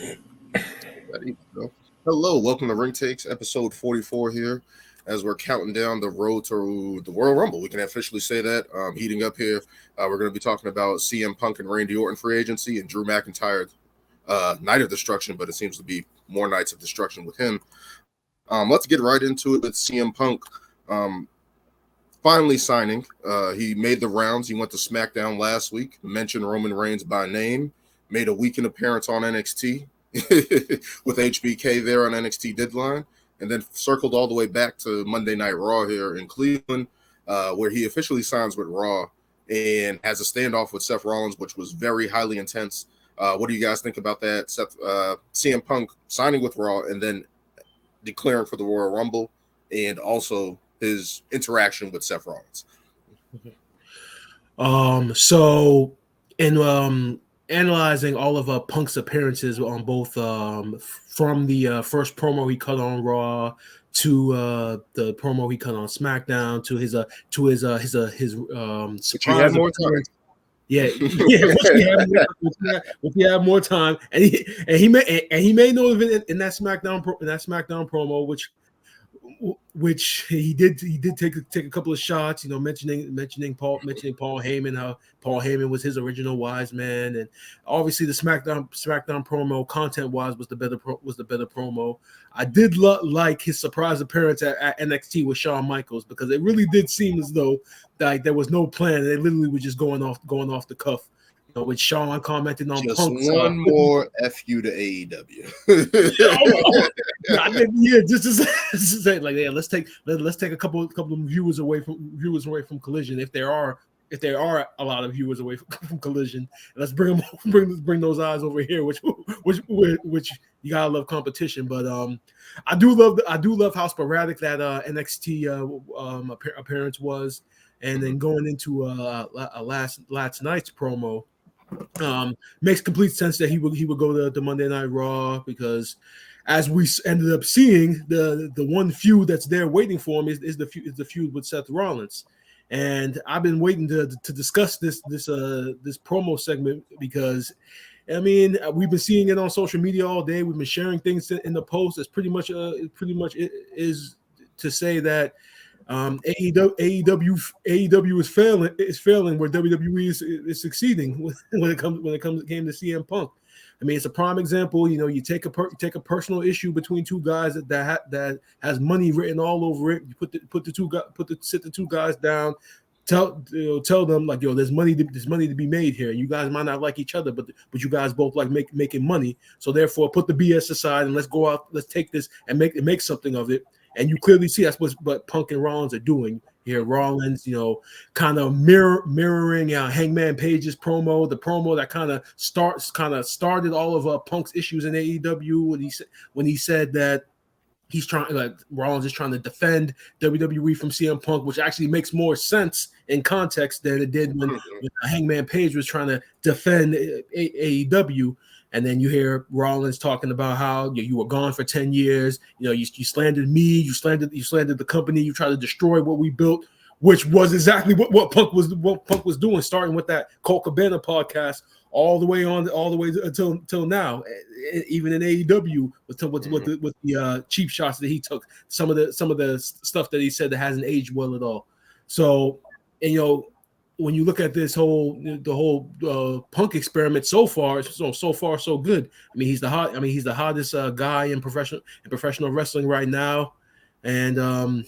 Ready? No. Hello, welcome to Ring Takes, episode 44 here, as we're counting down the road to the Royal Rumble. We can officially say that. Heating up here, we're going to be talking about CM Punk and Randy Orton free agency and Drew McIntyre Night of Destruction, but it seems to be more Nights of Destruction with him. Let's get right into it with CM Punk finally signing. He made the rounds. He went to Smackdown last week, mentioned Roman Reigns by name, made a weekend appearance on NXT. with HBK there on NXT Deadline, and then circled all the way back to Monday Night Raw here in Cleveland, where he officially signs with Raw and has a standoff with Seth Rollins, which was very highly intense. What do you guys think about that? CM Punk signing with Raw and then declaring for the Royal Rumble, and also his interaction with Seth Rollins. Analyzing all of Punk's appearances on both from the first promo he cut on Raw to the promo he cut on SmackDown to his surprise more time. Yeah. If he had more time, and he made note of it in that SmackDown promo, which he did take a couple of shots, mentioning Paul Heyman, how Paul Heyman was his original wise man, and obviously the SmackDown promo content wise was the better promo. I did like his surprise appearance at NXT with Shawn Michaels, because it really did seem as though like there was no plan. They literally were just going off the cuff. With Shawn commenting on just Punk. One more FU to AEW. Just to say, like, yeah, let's take a couple of viewers away from Collision, if there are a lot of viewers away from Collision. Let's bring those eyes over here, which you gotta love competition. But I do love how sporadic that NXT appearance was, and then going into last night's promo. Makes complete sense that he would go to Monday Night Raw, because as we ended up seeing, the one feud that's there waiting for him is the feud with Seth Rollins. And I've been waiting to discuss this promo segment, because I mean, we've been seeing it on social media all day. We've been sharing things in the post. It's pretty much is to say that AEW is failing where WWE is succeeding when it came to CM Punk. I mean, it's a prime example. You take a personal issue between two guys that has money written all over it. You sit the two guys down, tell them, like, there's money to be made here. You guys might not like each other, but you guys both like making money. So therefore, put the BS aside and let's go out. Let's take this and make something of it. And you clearly see that's what Punk and Rollins are doing here. Rollins, kind of mirroring Hangman Page's promo, the promo that kind of started all of Punk's issues in AEW when he said that Rollins is trying to defend WWE from CM Punk, which actually makes more sense in context than it did when Hangman Page was trying to defend AEW. And then you hear Rollins talking about how you were gone for 10 years. You slandered me. You slandered the company. You tried to destroy what we built, which was exactly what Punk was doing, starting with that Colt Cabana podcast all the way until now. Even in AEW with the cheap shots that he took, some of the stuff that he said that hasn't aged well at all. So, when you look at the whole Punk experiment so far so good. I mean, he's the hottest guy in professional wrestling right now, and no,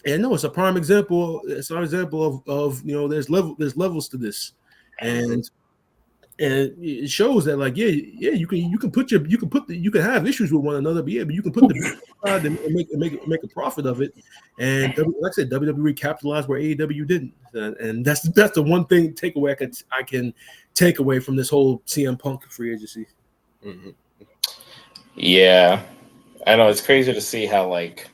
it's a prime example. It's an example of there's levels to this, and it shows that, like, you can have issues with one another, but you can put the aside and make a profit of it. And like I said, WWE capitalized where AEW didn't, and that's the one thing takeaway I can take away from this whole CM Punk free agency. Mm-hmm. Yeah, I know, it's crazy to see how, like,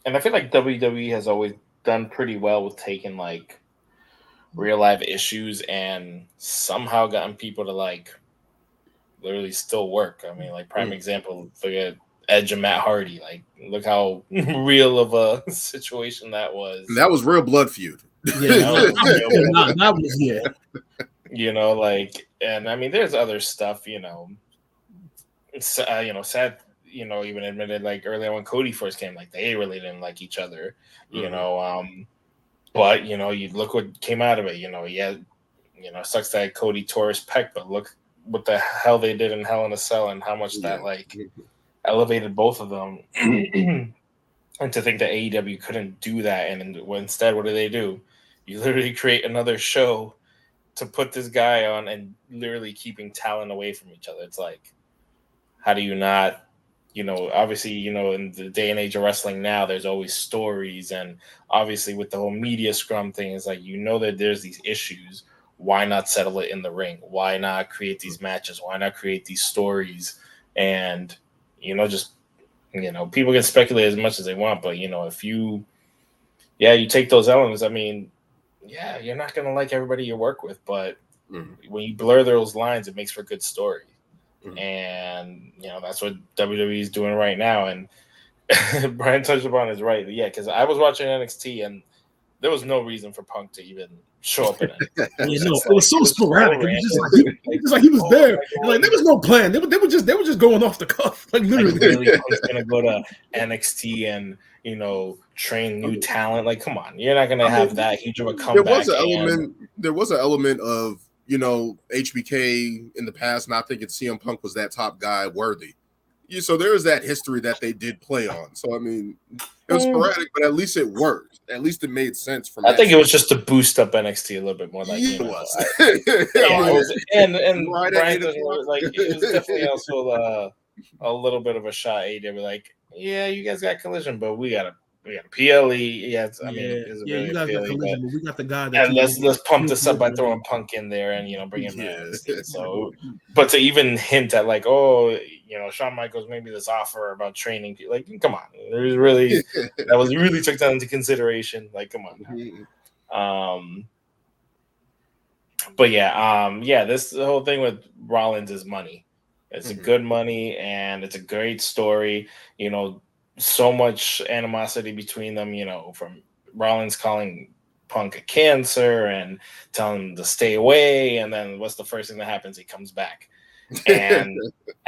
and I feel like WWE has always done pretty well with taking, like, real life issues and somehow gotten people to, like, literally still work. I mean, like, prime example, look at Edge and Matt Hardy. Like, look how real of a situation that was. That was real blood feud. Yeah, that was like, and I mean, there's other stuff, Seth, even admitted like earlier when Cody first came, like they really didn't like each other, but you look what came out of it. It sucks that Cody tore his pec, but look what the hell they did in Hell in a Cell and how much that like elevated both of them. And to think that AEW couldn't do that, and instead, what do? You literally create another show to put this guy on and literally keeping talent away from each other. It's like, how do you not, obviously, in the day and age of wrestling now, there's always stories. And obviously with the whole media scrum thing, it's like, that there's these issues. Why not settle it in the ring? Why not create these matches? Why not create these stories? And, just, people can speculate as much as they want, but, if you take those elements, I mean, you're not going to like everybody you work with, but when you blur those lines, it makes for a good story. And, that's what WWE is doing right now. And Brian touched upon is right. Yeah, because I was watching NXT and there was no reason for Punk to even show up in it. It was so sporadic. It was just like he was there. And like there was no plan. They were just going off the cuff. Like literally. Really Punk's gonna go to NXT and train new talent. Like, come on, you're not gonna have that huge of a comeback. There was an element of HBK in the past not thinking CM Punk was that top guy worthy. So there is that history that they did play on. So I mean, it was sporadic, but at least it worked. At least it made sense for me. I think it was just to boost up NXT a little bit more. Like it was. And Brian like it was definitely also a little bit of a shot. They were like, yeah, you guys got Collision, but we got a PLE. Yeah, you guys got Collision, but we got the guy that. And let's pump this up by throwing Punk in there and bring him in. So, but to even hint at like, Shawn Michaels maybe this offer about training, like, come on, it was really that was really took that into consideration. Like, come on. But this whole thing with Rollins is money. It's a good money and it's a great story. So much animosity between them. From Rollins calling Punk a cancer and telling him to stay away, and then what's the first thing that happens? He comes back, and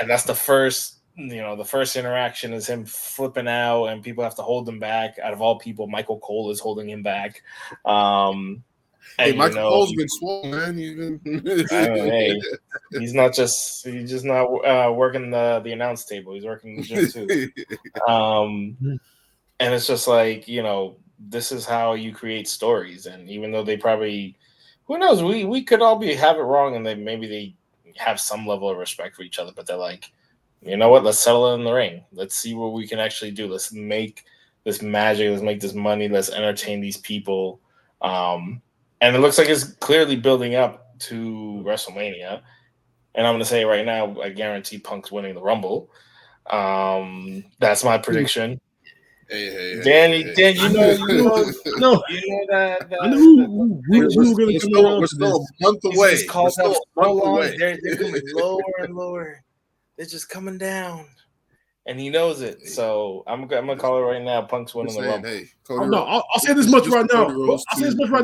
that's the first. The first interaction is him flipping out, and people have to hold him back. Out of all people, Michael Cole is holding him back. Michael Cole's been swollen, man. He's just not working the announce table. He's working the gym too. And it's just like, this is how you create stories. And even though they probably, who knows, we could all have it wrong, and they have some level of respect for each other, but they're like, you know what? Let's settle it in the ring. Let's see what we can actually do. Let's make this magic. Let's make this money. Let's entertain these people. And it looks like it's clearly building up to WrestleMania. And I'm going to say right now, I guarantee Punk's winning the Rumble. That's my prediction. Hey, Dan, you know that. I know who we're going to come around. We're still a month away. We're still a month away. They're coming lower and lower. They're just coming down. And he knows it. So I'm gonna call it right now. Punk's winning the Rumble. Hey, I'll say this much right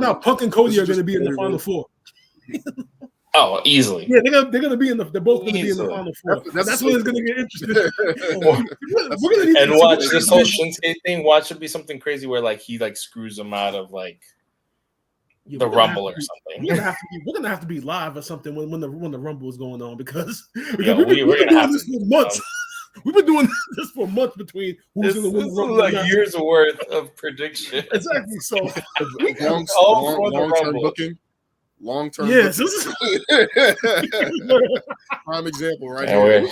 now. Punk and Cody are going to be in the Final Four. Oh, easily. Yeah, they're gonna be in the. They're both gonna be in the Final Four. That's when it's gonna get interesting. And watch this whole Shinsuke thing. Watch it be something crazy where like he like screws them out of like the Rumble or something. We're gonna have to be live or something when the Rumble is going on because we're gonna have this for months. We've been doing this for months between who's going to win the Rumble. Like years worth of prediction. Exactly. So long-term booking. Long-term. Yes. Prime example right here.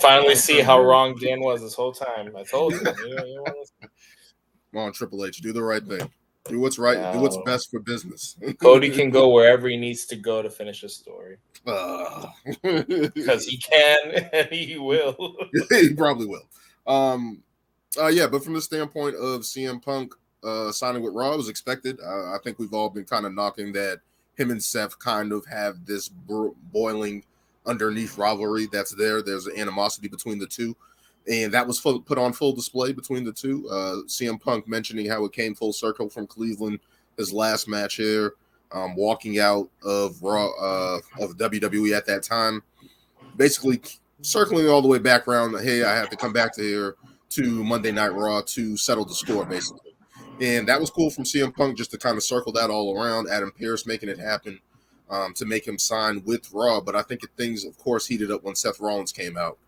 Finally see how wrong Dan was this whole time. I told you. Come on, Triple H. Do the right thing. Do what's right. Do what's best for business. Cody can go wherever he needs to go to finish his story. Because he can and he will. He probably will. But from the standpoint of CM Punk signing with Raw, it was expected. I think we've all been kind of knocking that him and Seth kind of have this boiling underneath rivalry that's there. There's an animosity between the two. And that was put on full display between the two. CM Punk mentioning how it came full circle from Cleveland, his last match here, walking out of Raw of WWE at that time. Basically circling all the way back around. Hey, I have to come back to here to Monday Night Raw to settle the score, basically. And that was cool from CM Punk just to kind of circle that all around. Adam Pearce making it happen to make him sign with Raw. But I think things, of course, heated up when Seth Rollins came out.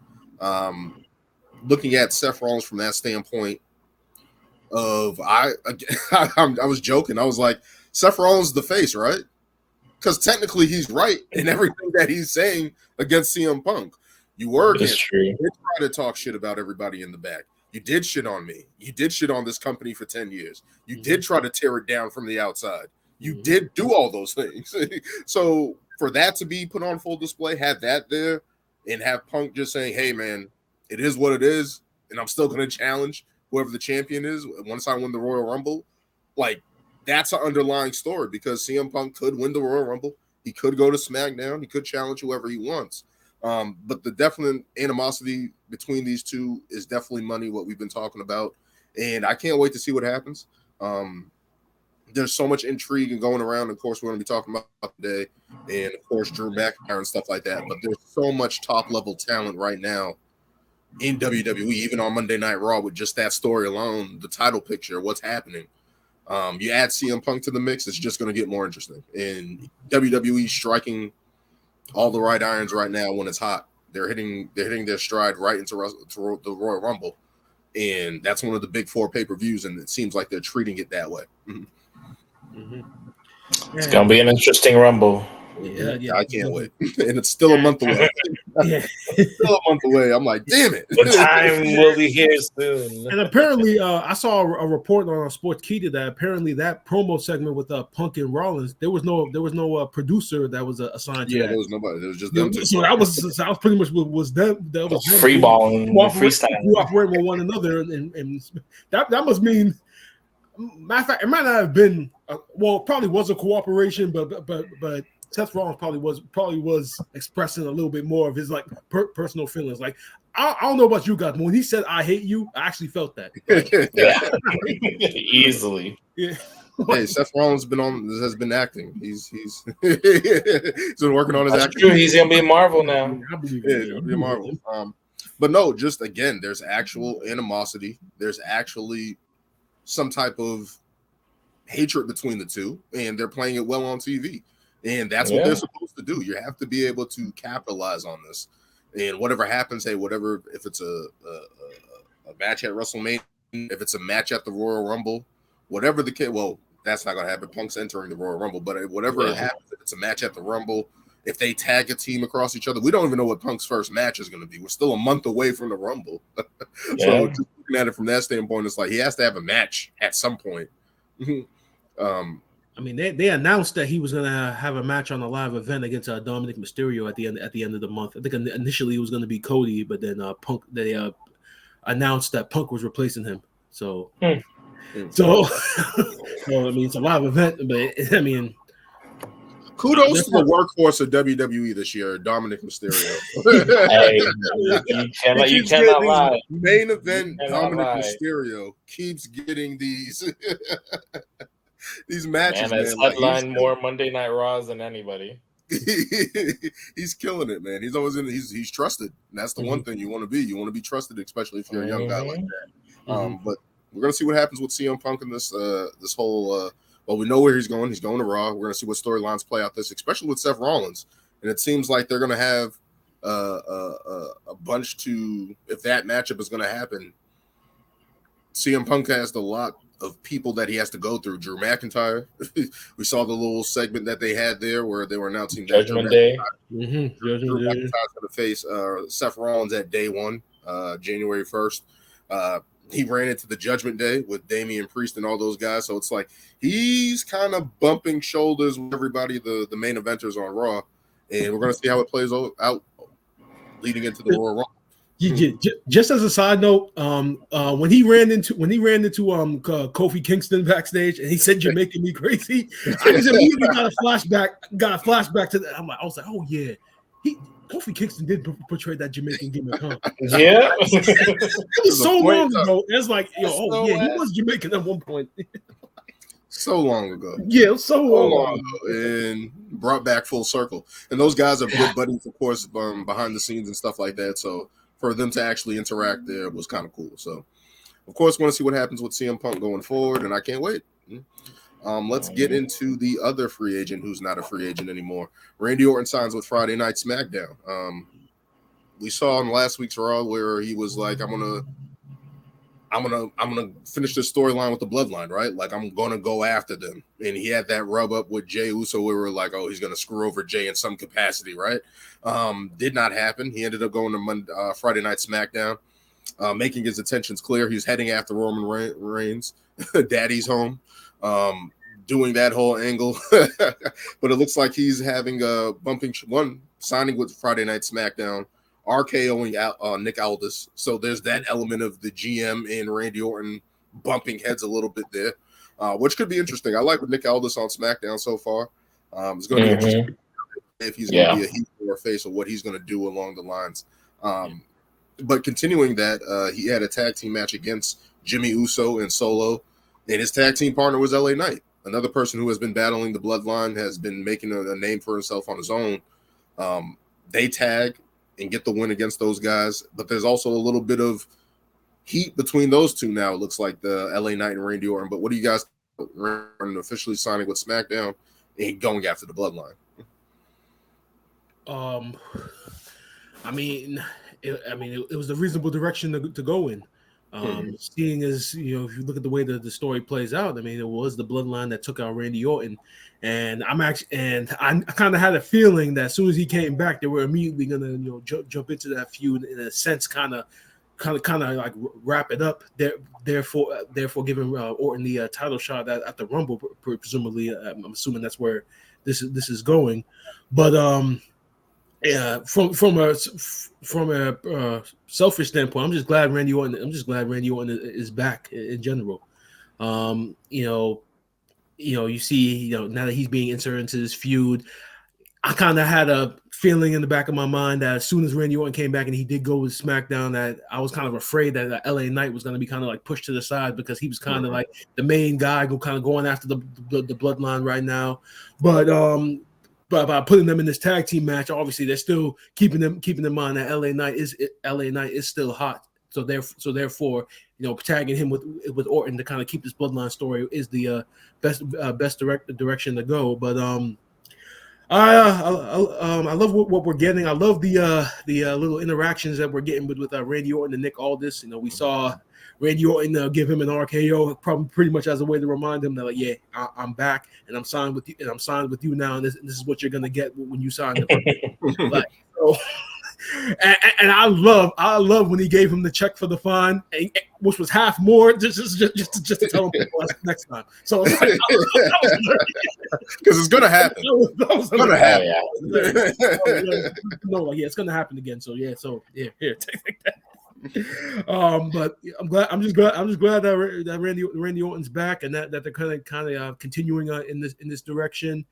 Looking at Seth Rollins from that standpoint of I was joking. I was like, Seth Rollins is the face, right? Because technically he's right in everything that he's saying against CM Punk. You were against me. You did try to talk shit about everybody in the back. You did shit on me. You did shit on this company for 10 years. You did try to tear it down from the outside. You did do all those things. So for that to be put on full display, have that there, and have Punk just saying, hey, man, it is what it is, and I'm still going to challenge whoever the champion is once I win the Royal Rumble. Like, that's an underlying story because CM Punk could win the Royal Rumble. He could go to SmackDown. He could challenge whoever he wants. But the definite animosity between these two is definitely money, what we've been talking about. And I can't wait to see what happens. There's so much intrigue and going around. Of course, we're going to be talking about today. And, of course, Drew McIntyre and stuff like that. But there's so much top-level talent right now in WWE, even on Monday Night Raw with just that story alone, the title picture, what's happening. You add CM Punk to the mix, it's just going to get more interesting. And WWE striking all the right irons right now when it's hot. They're hitting their stride right into the Royal Rumble, and that's one of the big 4 pay-per-views, and it seems like they're treating it that way. It's gonna be an interesting Rumble. Yeah. I can't wait, and it's still a month away. It's still a month away. I'm like, damn it! The time will be here soon. And apparently, I saw a report on Sportskeeda that apparently that promo segment with Punk and Rollins, there was no producer that was assigned to that. There was nobody. There was just them two. So that was pretty much was them. That was free balling, freestyle, cooperating with one another, and that must mean. Matter of fact, it might not have been. Probably was a cooperation, but Seth Rollins probably was expressing a little bit more of his like personal feelings. Like I don't know about you guys, but when he said "I hate you," I actually felt that. Easily. Yeah. Hey, Seth Rollins has been acting. He's been working on his acting. True. He's gonna be Marvel now. He'll be Marvel. But no, just again, there's actual animosity. There's actually some type of hatred between the two, and they're playing it well on TV. And that's what they're supposed to do. You have to be able to capitalize on this. And whatever happens, hey, whatever, if it's a match at WrestleMania, if it's a match at the Royal Rumble, whatever the case, well, that's not going to happen. Punk's entering the Royal Rumble, but whatever happens, if it's a match at the Rumble, if they tag a team across each other, we don't even know what Punk's first match is going to be. We're still a month away from the Rumble. So just looking at it from that standpoint, it's like he has to have a match at some point. I mean, they announced that he was going to have a match on a live event against Dominic Mysterio at the end of the month. I think initially it was going to be Cody, but then Punk announced that Punk was replacing him. So, so I mean, it's a live event, but I mean, kudos to the workhorse of WWE this year, Dominic Mysterio. Hey, you cannot lie. Main event Dominic Mysterio keeps getting these matches. And it's headlined more Monday Night Raws than anybody. He's killing it, man. He's always he's trusted. And that's the one thing you want to be. You want to be trusted, especially if you're a young guy like that. But we're gonna see what happens with CM Punk in this whole. Well, we know where he's going. He's going to Raw. We're gonna see what storylines play out this, especially with Seth Rollins. And it seems like they're gonna have a bunch to. If that matchup is gonna happen, CM Punk has a lot of people that he has to go through. Drew McIntyre. We saw the little segment that they had there where they were announcing Judgment Day. Drew McIntyre's going to face Seth Rollins at day 1, January 1st. He ran into the Judgment Day with Damian Priest and all those guys. So it's like he's kind of bumping shoulders with everybody, the main eventers on Raw. And we're going to see how it plays out leading into the Royal Rumble. Just as a side note, when he ran into Kofi Kingston backstage and he said "You're making me crazy," I just immediately got a flashback to that. I was like, oh yeah, Kofi Kingston did portray that Jamaican gimmick, huh? Yeah, it was so long ago. It's like, he was Jamaican at one point. So long ago. Yeah, it was so long ago, and brought back full circle. And those guys are good buddies, of course, behind the scenes and stuff like that. So for them to actually interact there was kind of cool. So, of course, want to see what happens with CM Punk going forward, and I can't wait. Let's get into the other free agent who's not a free agent anymore. Randy Orton signs with Friday Night Smackdown. We saw in last week's Raw where he was like, I'm gonna finish this storyline with the Bloodline, right? Like, I'm gonna go after them. And he had that rub up with Jey Uso where we were like, oh, he's gonna screw over Jey in some capacity, right? Did not happen. He ended up going to Friday Night Smackdown, making his intentions clear. He's heading after Roman Reigns, Daddy's home, doing that whole angle. But it looks like he's having a signing with Friday Night Smackdown, RKOing Nick Aldis. So there's that element of the GM and Randy Orton bumping heads a little bit there, which could be interesting. I like with Nick Aldis on SmackDown so far. It's going to be interesting if he's going to be a heel or a face, or what he's going to do along the lines. But continuing that, he had a tag team match against Jimmy Uso and Solo, and his tag team partner was LA Knight, another person who has been battling the Bloodline, has been making a name for himself on his own. They tag and get the win against those guys, but there's also a little bit of heat between those two now. It looks like the LA Knight and Randy Orton. But what do you guys think? Orton officially signing with SmackDown and going after the Bloodline? I mean, it was a reasonable direction to go in. Seeing as, you know, if you look at the way that the story plays out, I mean, it was the Bloodline that took out Randy Orton, and I kind of had a feeling that as soon as he came back, they were immediately gonna, you know, jump into that feud, in a sense, kind of like wrap it up. Therefore giving Orton the title shot at the Rumble, presumably. I'm assuming that's where this is going, but yeah, from a selfish standpoint, I'm just glad Randy Orton is back in general. You see, you know, now that he's being inserted into this feud, I kind of had a feeling in the back of my mind that as soon as Randy Orton came back and he did go with SmackDown, that I was kind of afraid that LA Knight was going to be kind of like pushed to the side, because he was kind of like the main guy going after the Bloodline right now. But by putting them in this tag team match, obviously they're still keeping in mind that LA Knight is still hot. So therefore, you know, tagging him with Orton to kind of keep this Bloodline story is the best direction to go. But I love what we're getting. I love the little interactions that we're getting with Randy Orton and Nick Aldis. You know, we saw Randy Orton give him an RKO, probably pretty much as a way to remind him that, like, yeah, I'm back and I'm signed with you, now, and this is what you're gonna get when you sign the like, so. And I love when he gave him the check for the fine, which was half more, just to tell him next time. So because it's gonna happen. It's gonna happen. No, like, yeah, it's gonna happen again. So yeah, here, take that. But I'm just glad that Randy Orton's back, and that they're kind of continuing in this direction.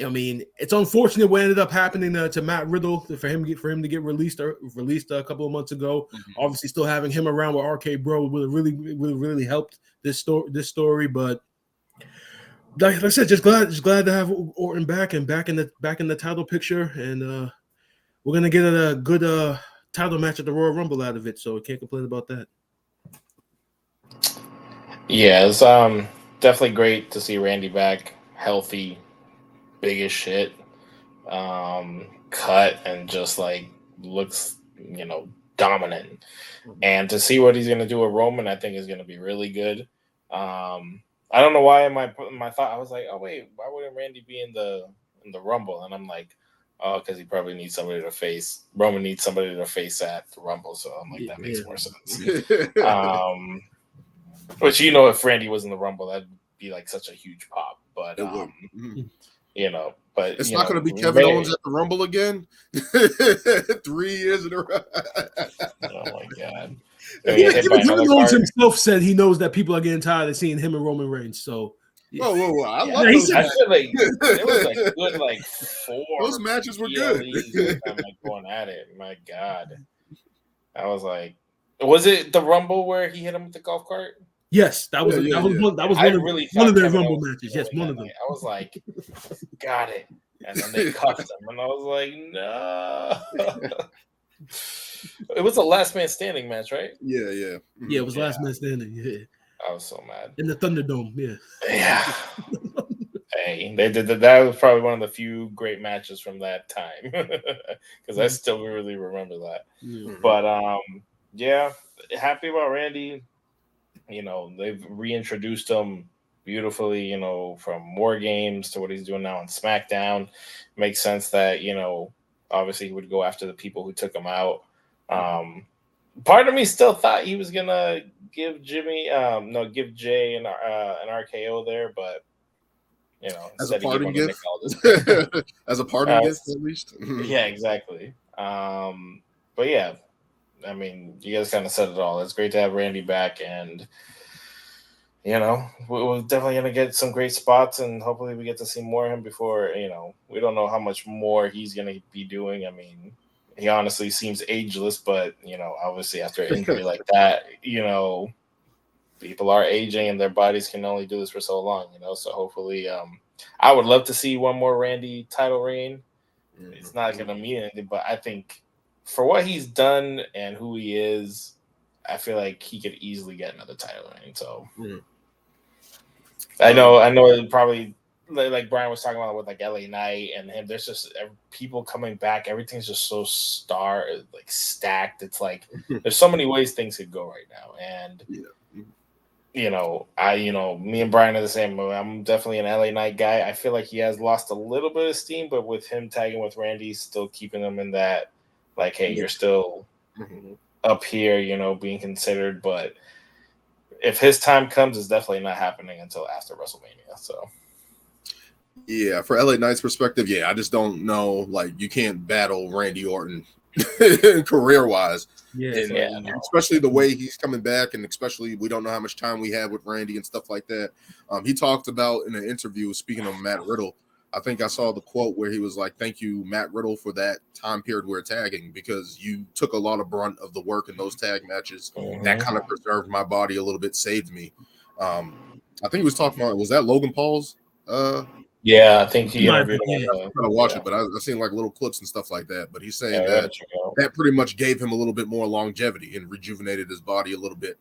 I mean, it's unfortunate what ended up happening to Matt Riddle for him to get released a couple of months ago. Obviously, still having him around with RK Bro would have really helped this story. But like I said, just glad to have Orton back in the title picture, and we're gonna get a good title match at the Royal Rumble out of it. So I can't complain about that. Yeah, it's definitely great to see Randy back, healthy, big as shit, cut, and just like looks, you know, dominant. And to see what he's gonna do with Roman, I think is gonna be really good. I don't know why in my thought I was like, oh wait, why wouldn't Randy be in the Rumble? And I'm like, oh, because he probably needs somebody to face. Roman needs somebody to face at the Rumble, so I'm like, that makes more sense. Which, you know, if Randy was in the Rumble, that'd be like such a huge pop. But you know, but it's not going to be Kevin Owens at the Rumble again. 3 years in a row. Oh my god! Kevin Owens himself said he knows that people are getting tired of seeing him and Roman Reigns. So, whoa! I love those matches. I feel like there was like good, like 4. Those matches were good. I'm like going at it. My god, I was like, was it the Rumble where he hit him with the golf cart? Yes, that was one. That was one of their Rumble matches. Yes, one of them. I was like, got it. And then they cut them, and I was like, no. It was a last man standing match, right? Yeah. Yeah, it was last man standing. Yeah. I was so mad. In the Thunderdome, yeah. Yeah. Hey, they did that. Was probably one of the few great matches from that time because I still really remember that. Yeah. But yeah, happy about Randy. You know, they've reintroduced him beautifully. You know, from War Games to what he's doing now on SmackDown. Makes sense that obviously he would go after the people who took him out. Part of me still thought he was gonna give Jay an RKO there, but as a parting gift, as a parting gift at least. Yeah, exactly. But yeah, I mean, you guys kind of said it all. It's great to have Randy back, and we're definitely gonna get some great spots, and hopefully we get to see more of him before. We don't know how much more he's gonna be doing. I mean, he honestly seems ageless, but obviously after an injury like that, people are aging and their bodies can only do this for so long, so hopefully I would love to see one more Randy title reign. It's not going to mean anything, but I think for what he's done and who he is, I feel like he could easily get another title reign. So I know it probably, like Brian was talking about with like LA Knight and him, there's just people coming back. Everything's just so stacked. It's like there's so many ways things could go right now. And me and Brian are the same. I'm definitely an LA Knight guy. I feel like he has lost a little bit of steam, but with him tagging with Randy, still keeping him in that, like, hey, you're still up here, being considered. But if his time comes, it's definitely not happening until after WrestleMania. So. Yeah, for LA Knight's perspective, I just don't know. Like, you can't battle Randy Orton career-wise. Especially the way he's coming back, and especially we don't know how much time we have with Randy and stuff like that. He talked about in an interview, speaking of Matt Riddle, I think I saw the quote where he was like, thank you, Matt Riddle, for that time period we're tagging, because you took a lot of brunt of the work in those tag matches. That kind of preserved my body a little bit, saved me. I think he was talking about, was that Logan Paul's? Yeah, I think he interviewed him. I'm trying to watch it, but I've seen like little clips and stuff like that. But he's saying that pretty much gave him a little bit more longevity and rejuvenated his body a little bit.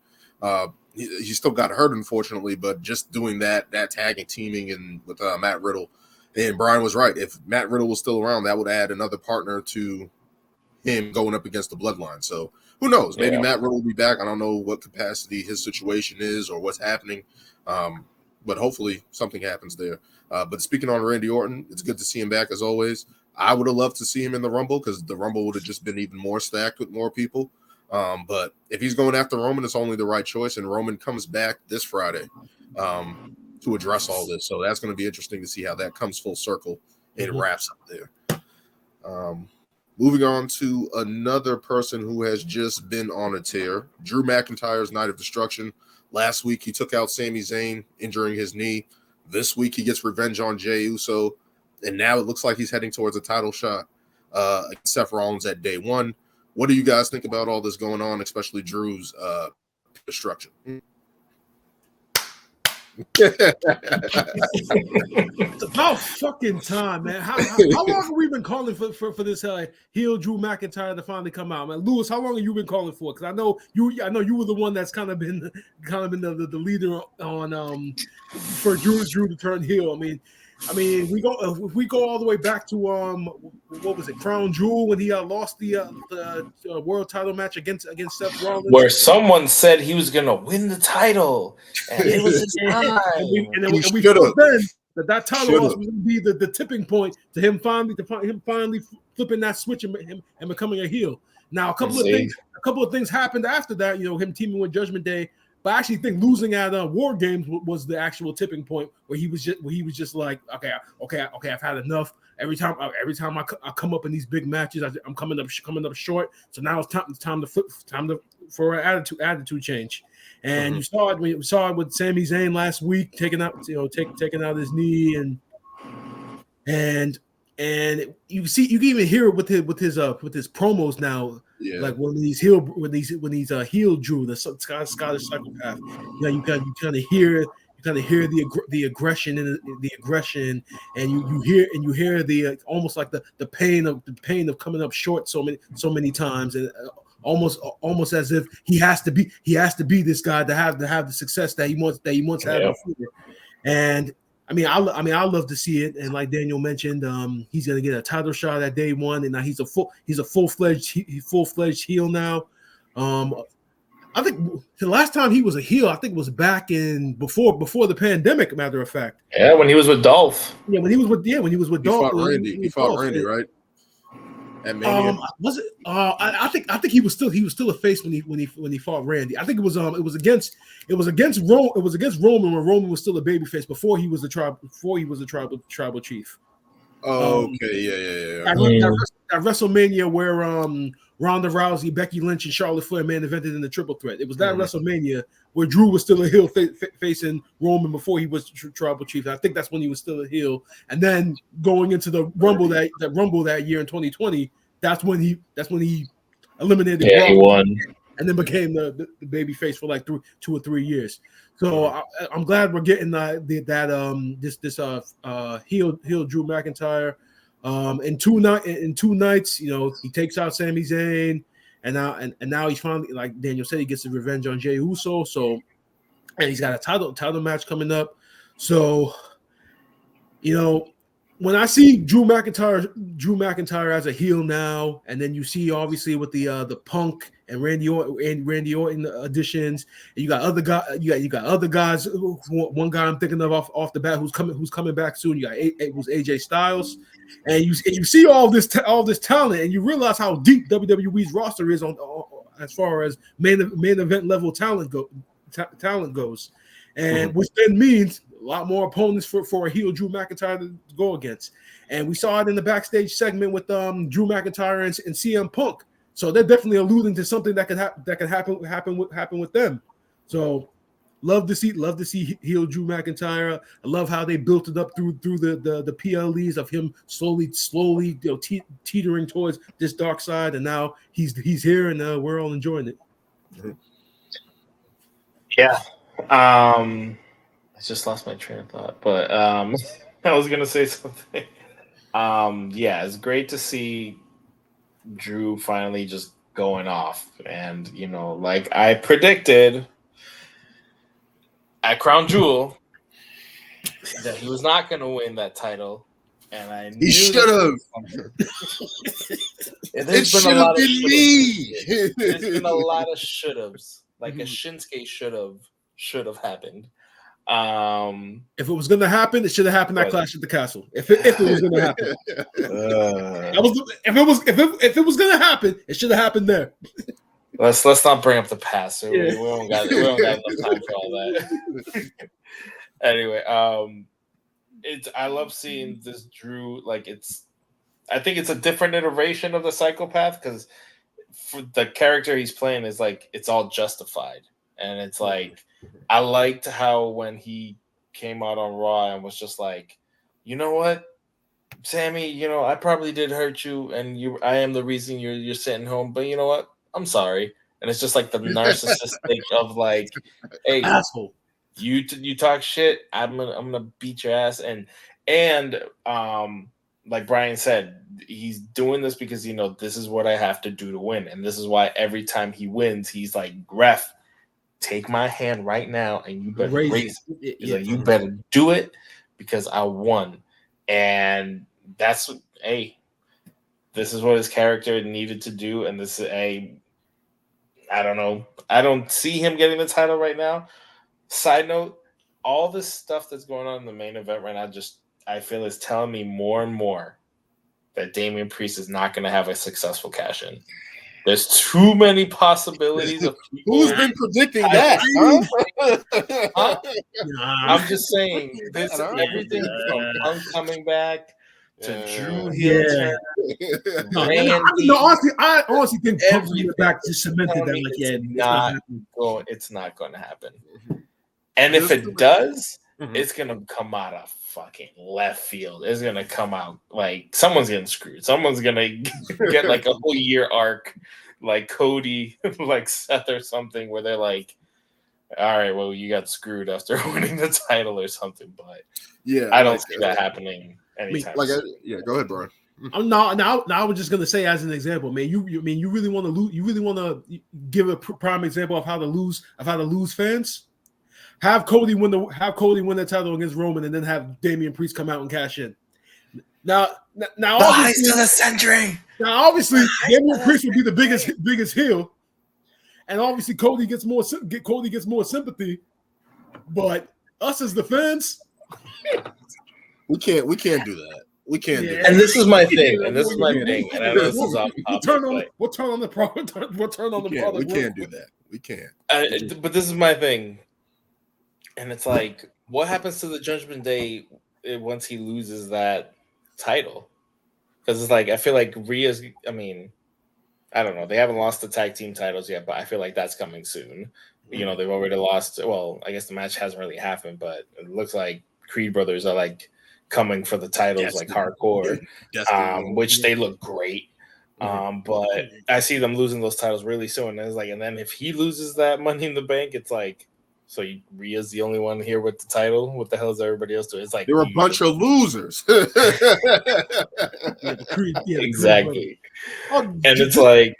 He still got hurt, unfortunately, but just doing that tagging, teaming, and with Matt Riddle. And Brian was right. If Matt Riddle was still around, that would add another partner to him going up against the Bloodline. So who knows? Maybe Matt Riddle will be back. I don't know what capacity his situation is or what's happening. But hopefully something happens there. But speaking on Randy Orton, it's good to see him back as always. I would have loved to see him in the Rumble because the Rumble would have just been even more stacked with more people. But if he's going after Roman, it's only the right choice. And Roman comes back this Friday to address all this. So that's going to be interesting to see how that comes full circle and wraps up there. Moving on to another person who has just been on a tear, Drew McIntyre's Night of Destruction. Last week, he took out Sami Zayn, injuring his knee. This week, he gets revenge on Jey Uso. And now it looks like he's heading towards a title shot against Seth Rollins at day one. What do you guys think about all this going on, especially Drew's destruction? It's about fucking time, man. How long have we been calling for this heel Drew McIntyre to finally come out, man? Lewis, how long have you been calling for? Because I know you were the one that's kind of been the leader on for Drew to turn heel. I mean, if we go all the way back to what was it, Crown Jewel, when he lost the world title match against Seth Rollins, where someone said he was gonna win the title, and it was his time. and we thought then that title loss was going to be the tipping point to him finally flipping that switch and becoming a heel. Now a couple of things happened after that. Him teaming with Judgment Day. But I actually think losing at War Games was the actual tipping point where he was just like, okay, I've had enough. Every time I come up in these big matches, I'm coming up short. So now it's time for an attitude change. And we saw it with Sami Zayn last week, taking out his knee and And you can even hear it with his promos now. Yeah. Like when he's heel Drew, the Scottish psychopath. You kind of hear the aggression and you hear the almost like the pain of coming up short so many times, and almost as if he has to be this guy to have the success that he wants to have before. And I mean, I love to see it. And like Daniel mentioned, he's gonna get a title shot at day one, and now he's a full-fledged heel now. I think the last time he was a heel, I think was back in before the pandemic. Matter of fact, yeah, when he was with Dolph. Yeah, when he was with Dolph. He fought Randy, right? At Mania. Was it? I think he was still a face when he fought Randy. I think it was against Roman when Roman was still a babyface before he was the tribal chief. Oh, okay, yeah. At WrestleMania where Ronda Rousey, Becky Lynch, and Charlotte Flair main evented in the triple threat. It was that WrestleMania where Drew was still a heel facing Roman before he was tribal chief. I think that's when he was still a heel. And then going into the Rumble that year in 2020, that's when he eliminated. Yeah, he won, and then became the baby face for like 2 or 3 years. So I'm glad we're getting this heel Drew McIntyre. In two nights, he takes out Sami Zayn, and now he's finally, like Daniel said, he gets his revenge on Jey Uso. So, and he's got a title match coming up. So, when I see Drew McIntyre as a heel now, and then you see obviously with the Punk and Randy Orton additions, and you got other guys. One guy I'm thinking of off the bat who's coming back soon. You got who's AJ Styles, and you see all this talent, and you realize how deep WWE's roster is on as far as main event level talent goes, and which then means a lot more opponents for a heel Drew McIntyre to go against. And we saw it in the backstage segment with Drew McIntyre and CM Punk. So they're definitely alluding to something that could happen with them. So love to see heel Drew McIntyre. I love how they built it up through the PLEs of him slowly teetering towards this dark side, and now he's here, and we're all enjoying it. Yeah. I just lost my train of thought, but I was gonna say something. Yeah, it's great to see Drew finally just going off, and like I predicted at Crown Jewel that he was not gonna win that title, and I knew he should have. It should have been me. There's been a lot of should haves, like a Shinsuke should have happened. If it was going to happen, it should have happened at Clash at the Castle. If it was going to happen, if it was going to happen, it should have happened there. Let's not bring up the past. So we don't got enough time for all that. Anyway, I love seeing this Drew. Like I think it's a different iteration of the psychopath, because for the character he's playing is like it's all justified, and it's like I liked how when he came out on Raw and was just like, you know what, Sammy, I probably did hurt you, and I am the reason you're sitting home, but you know what, I'm sorry. And it's just like the narcissistic of like, hey, asshole, you talk shit, I'm gonna beat your ass, and like Brian said, he's doing this because this is what I have to do to win, and this is why every time he wins, he's like, ref, take my hand right now, and you better raise it. He's like, you better do it because I won, and that's what, this is what his character needed to do, and this is I don't know. I don't see him getting the title right now. Side note, all this stuff that's going on in the main event right now, I feel is telling me more and more that Damian Priest is not going to have a successful cash-in. There's too many possibilities of people. Who's been predicting that? Huh? I'm just saying, this everything from Punk coming back to Drew heel turn. I honestly think Punk back just cemented that. It's not going to happen. And if it does, it's gonna come out of fucking left field. It's gonna come out like someone's getting screwed. Someone's gonna get like a whole year arc, like Cody, like Seth or something, where they're like, all right, well, you got screwed after winning the title or something. But yeah, I don't see that happening anytime soon. Go ahead, Brian. Now, I was just gonna say as an example, man. You really want to lose? You really want to give a prime example of how to lose fans? Have Cody win the title against Roman, and then have Damian Priest come out and cash in. Now, the heist of the century. Now, obviously, Damian Priest would be the biggest heel, and obviously Cody gets more sympathy. But us as the fans, we can't do that. We can't do that. And this is my thing. And I know this is off topic. We'll turn on the product. We can't do that. We can't. But this is my thing. And it's like, what happens to the Judgment Day once he loses that title? Because it's like, I feel like Rhea's, I mean, I don't know. They haven't lost the tag team titles yet, but I feel like that's coming soon. You know, they've already lost. Well, I guess the match hasn't really happened, but it looks like Creed brothers are like coming for the titles, like hardcore, which they look great. But I see them losing those titles really soon. And it's like, and then if he loses that Money in the Bank, it's like, so Rhea's the only one here with the title. What the hell is everybody else doing? It's like they're a bunch of losers. Exactly. And it's like,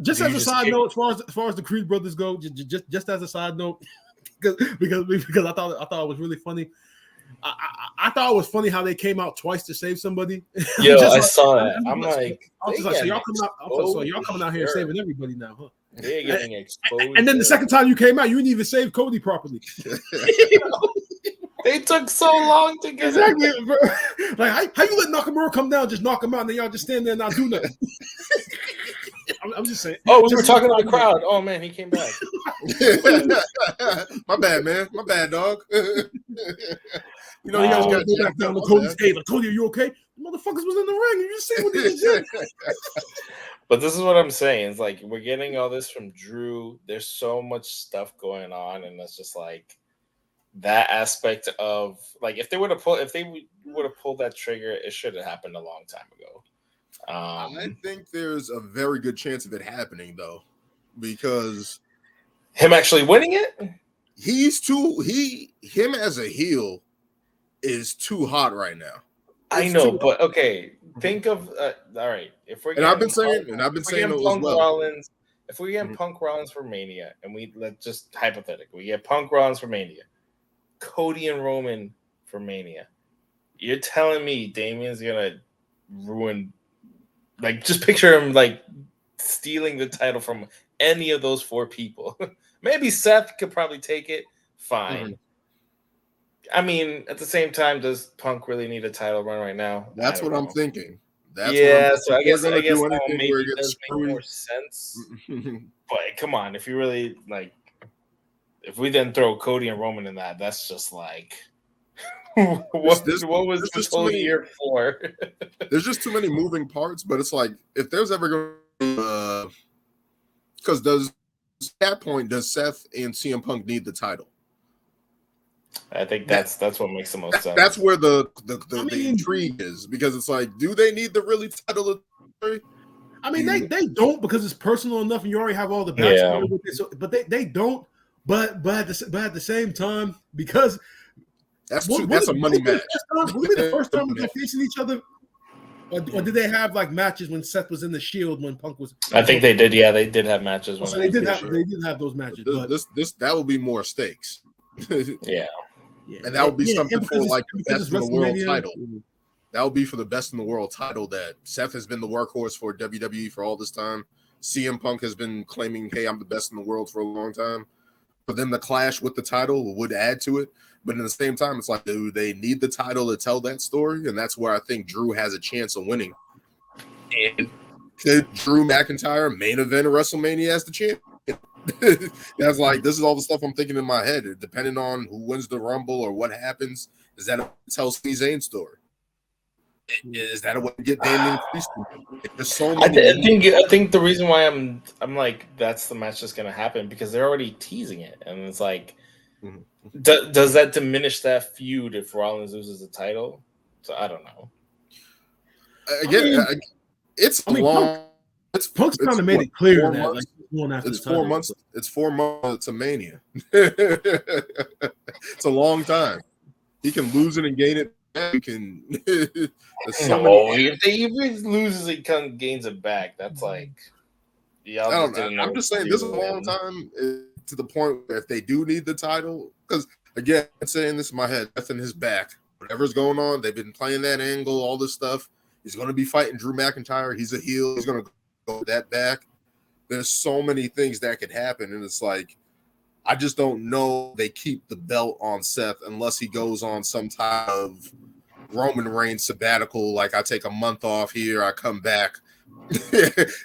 just as a side note, as far as the Creed brothers go, just as a side note, because I thought it was really funny. I thought it was funny how they came out twice to save somebody. Yo, I saw that. I'm like, so y'all coming out here saving everybody now, huh? They're getting exposed. And then the second time you came out, you didn't even save Cody properly. They took so long to get exactly. Bro. Like, how you let Nakamura come down, just knock him out, and then y'all just stand there and not do nothing? I'm just saying. Oh, we were talking to the crowd. Oh man, he came back. My bad, man. My bad, dog. You know, you guys got to go back down to Cody's cave. Like, Cody, are you okay? The motherfuckers was in the ring. You just see what they just did. But this is what I'm saying. It's like we're getting all this from Drew. There's so much stuff going on, and it's just like that aspect of like if they would have pulled that trigger, it should have happened a long time ago. I think there's a very good chance of it happening though, because him actually winning it. Him as a heel is too hot right now. I know, but okay. Think of all right. If we're I've been saying it Punk well. Rollins, if we get Punk Rollins for Mania, and let's just hypothetically, we get Punk Rollins for Mania, Cody and Roman for Mania. You're telling me Damien's gonna ruin? Like, just picture him like stealing the title from any of those four people. Maybe Seth could probably take it. Fine. Mm-hmm. I mean, at the same time, does Punk really need a title run right now? That's what I'm thinking. So I guess maybe it does make more sense. But come on, if you really like, if we then throw Cody and Roman in that, that's just like, what was this whole year for? There's just too many moving parts. But it's like if there's ever going to, because at that point does Seth and CM Punk need the title? I think that's what makes the most sense. That's where the intrigue is, because it's like, do they need the really title? I mean, they don't, because it's personal enough, and you already have all the backstory with it. So, but they don't. But at the same time, because that's a money match. Would it be the first time they're facing each other? Or did they have like matches when Seth was in the Shield when Punk was? I think they did. Yeah, they did have matches. So they did have those matches. That will be more stakes. Yeah. And that would be something for like the best in the world title. That would be for the best in the world title that Seth has been the workhorse for WWE for all this time. CM Punk has been claiming, hey, I'm the best in the world for a long time. For them to clash with the title would add to it. But at the same time, it's like, do they need the title to tell that story? And that's where I think Drew has a chance of winning. And could Drew McIntyre main event of WrestleMania as the champion? That's like, this is all the stuff I'm thinking in my head. Depending on who wins the Rumble or what happens, is that a tell Sami Zayn story? Is that a way to get Damian Priest? There's so many. I think the reason why I'm like that's the match that's gonna happen because they're already teasing it, and it's like Does that diminish that feud if Rollins loses the title? So I don't know. It's long. Punk's kind of made it clear that like going after it's the title. 4 months. It's 4 months to Mania. It's a long time. He can lose it and gain it. He can. If they even loses it, gains it back. That's like. I'm just saying this is a long time to the point where if they do need the title, because again, I'm saying this in my head, that's in his back. Whatever's going on, they've been playing that angle, all this stuff. He's going to be fighting Drew McIntyre. He's a heel. He's going to go with that back. There's so many things that could happen, and it's like I just don't know they keep the belt on Seth unless he goes on some type of Roman Reigns sabbatical. Like I take a month off here, I come back.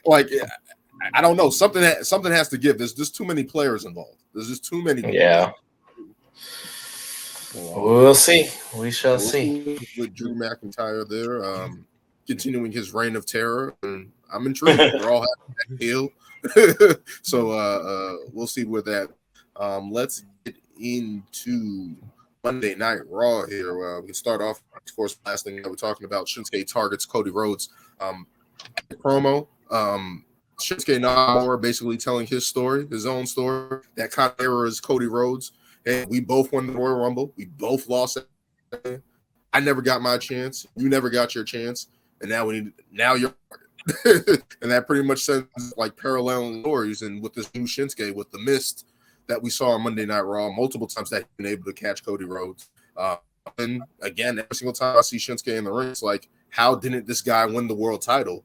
Like. I don't know. Something has to give. There's just too many players involved. There's just too many. Yeah. We'll see. We shall see. With Drew McIntyre there, continuing his reign of terror, and I'm intrigued. We're all having that deal. So we'll see where that. Let's get into Monday Night Raw here. We can start off, of course, last thing that we're talking about. Shinsuke targets Cody Rhodes. Promo. Shinsuke Nakamura basically telling his story, his own story. That kind of era is Cody Rhodes. And we both won the Royal Rumble. We both lost. I never got my chance. You never got your chance. And now you're and that pretty much sends like parallel stories. And with this new Shinsuke, with the mist that we saw on Monday Night Raw, multiple times that he's been able to catch Cody Rhodes. And again, every single time I see Shinsuke in the ring, it's like, how didn't this guy win the world title?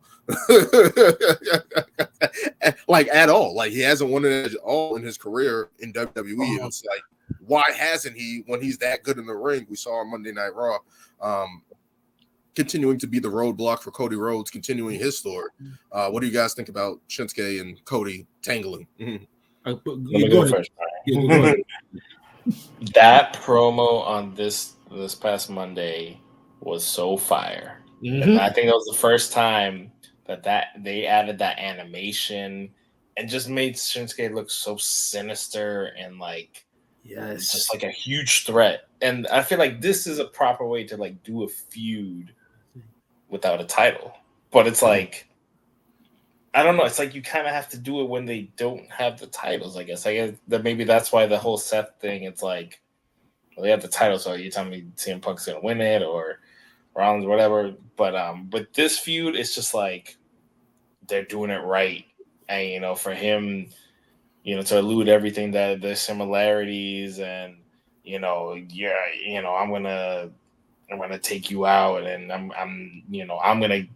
Like at all. Like he hasn't won it at all in his career in WWE. And it's like, why hasn't he when he's that good in the ring? We saw on Monday Night Raw. Continuing to be the roadblock for Cody Rhodes, continuing his story. What do you guys think about Shinsuke and Cody tangling? Let me go first. That promo on this past Monday was so fire. And I think that was the first time that they added that animation and just made Shinsuke look so sinister and like just like a huge threat. And I feel like this is a proper way to like do a feud without a title. But it's like, I don't know. It's like you kind of have to do it when they don't have the titles, I guess. I guess that maybe that's why the whole Seth thing, it's like, well, they have the title, so you telling me CM Punk's going to win it or Rollins, whatever. But with this feud, it's just like they're doing it right. And, for him, to elude everything that there's similarities and, I'm gonna take you out and I'm gonna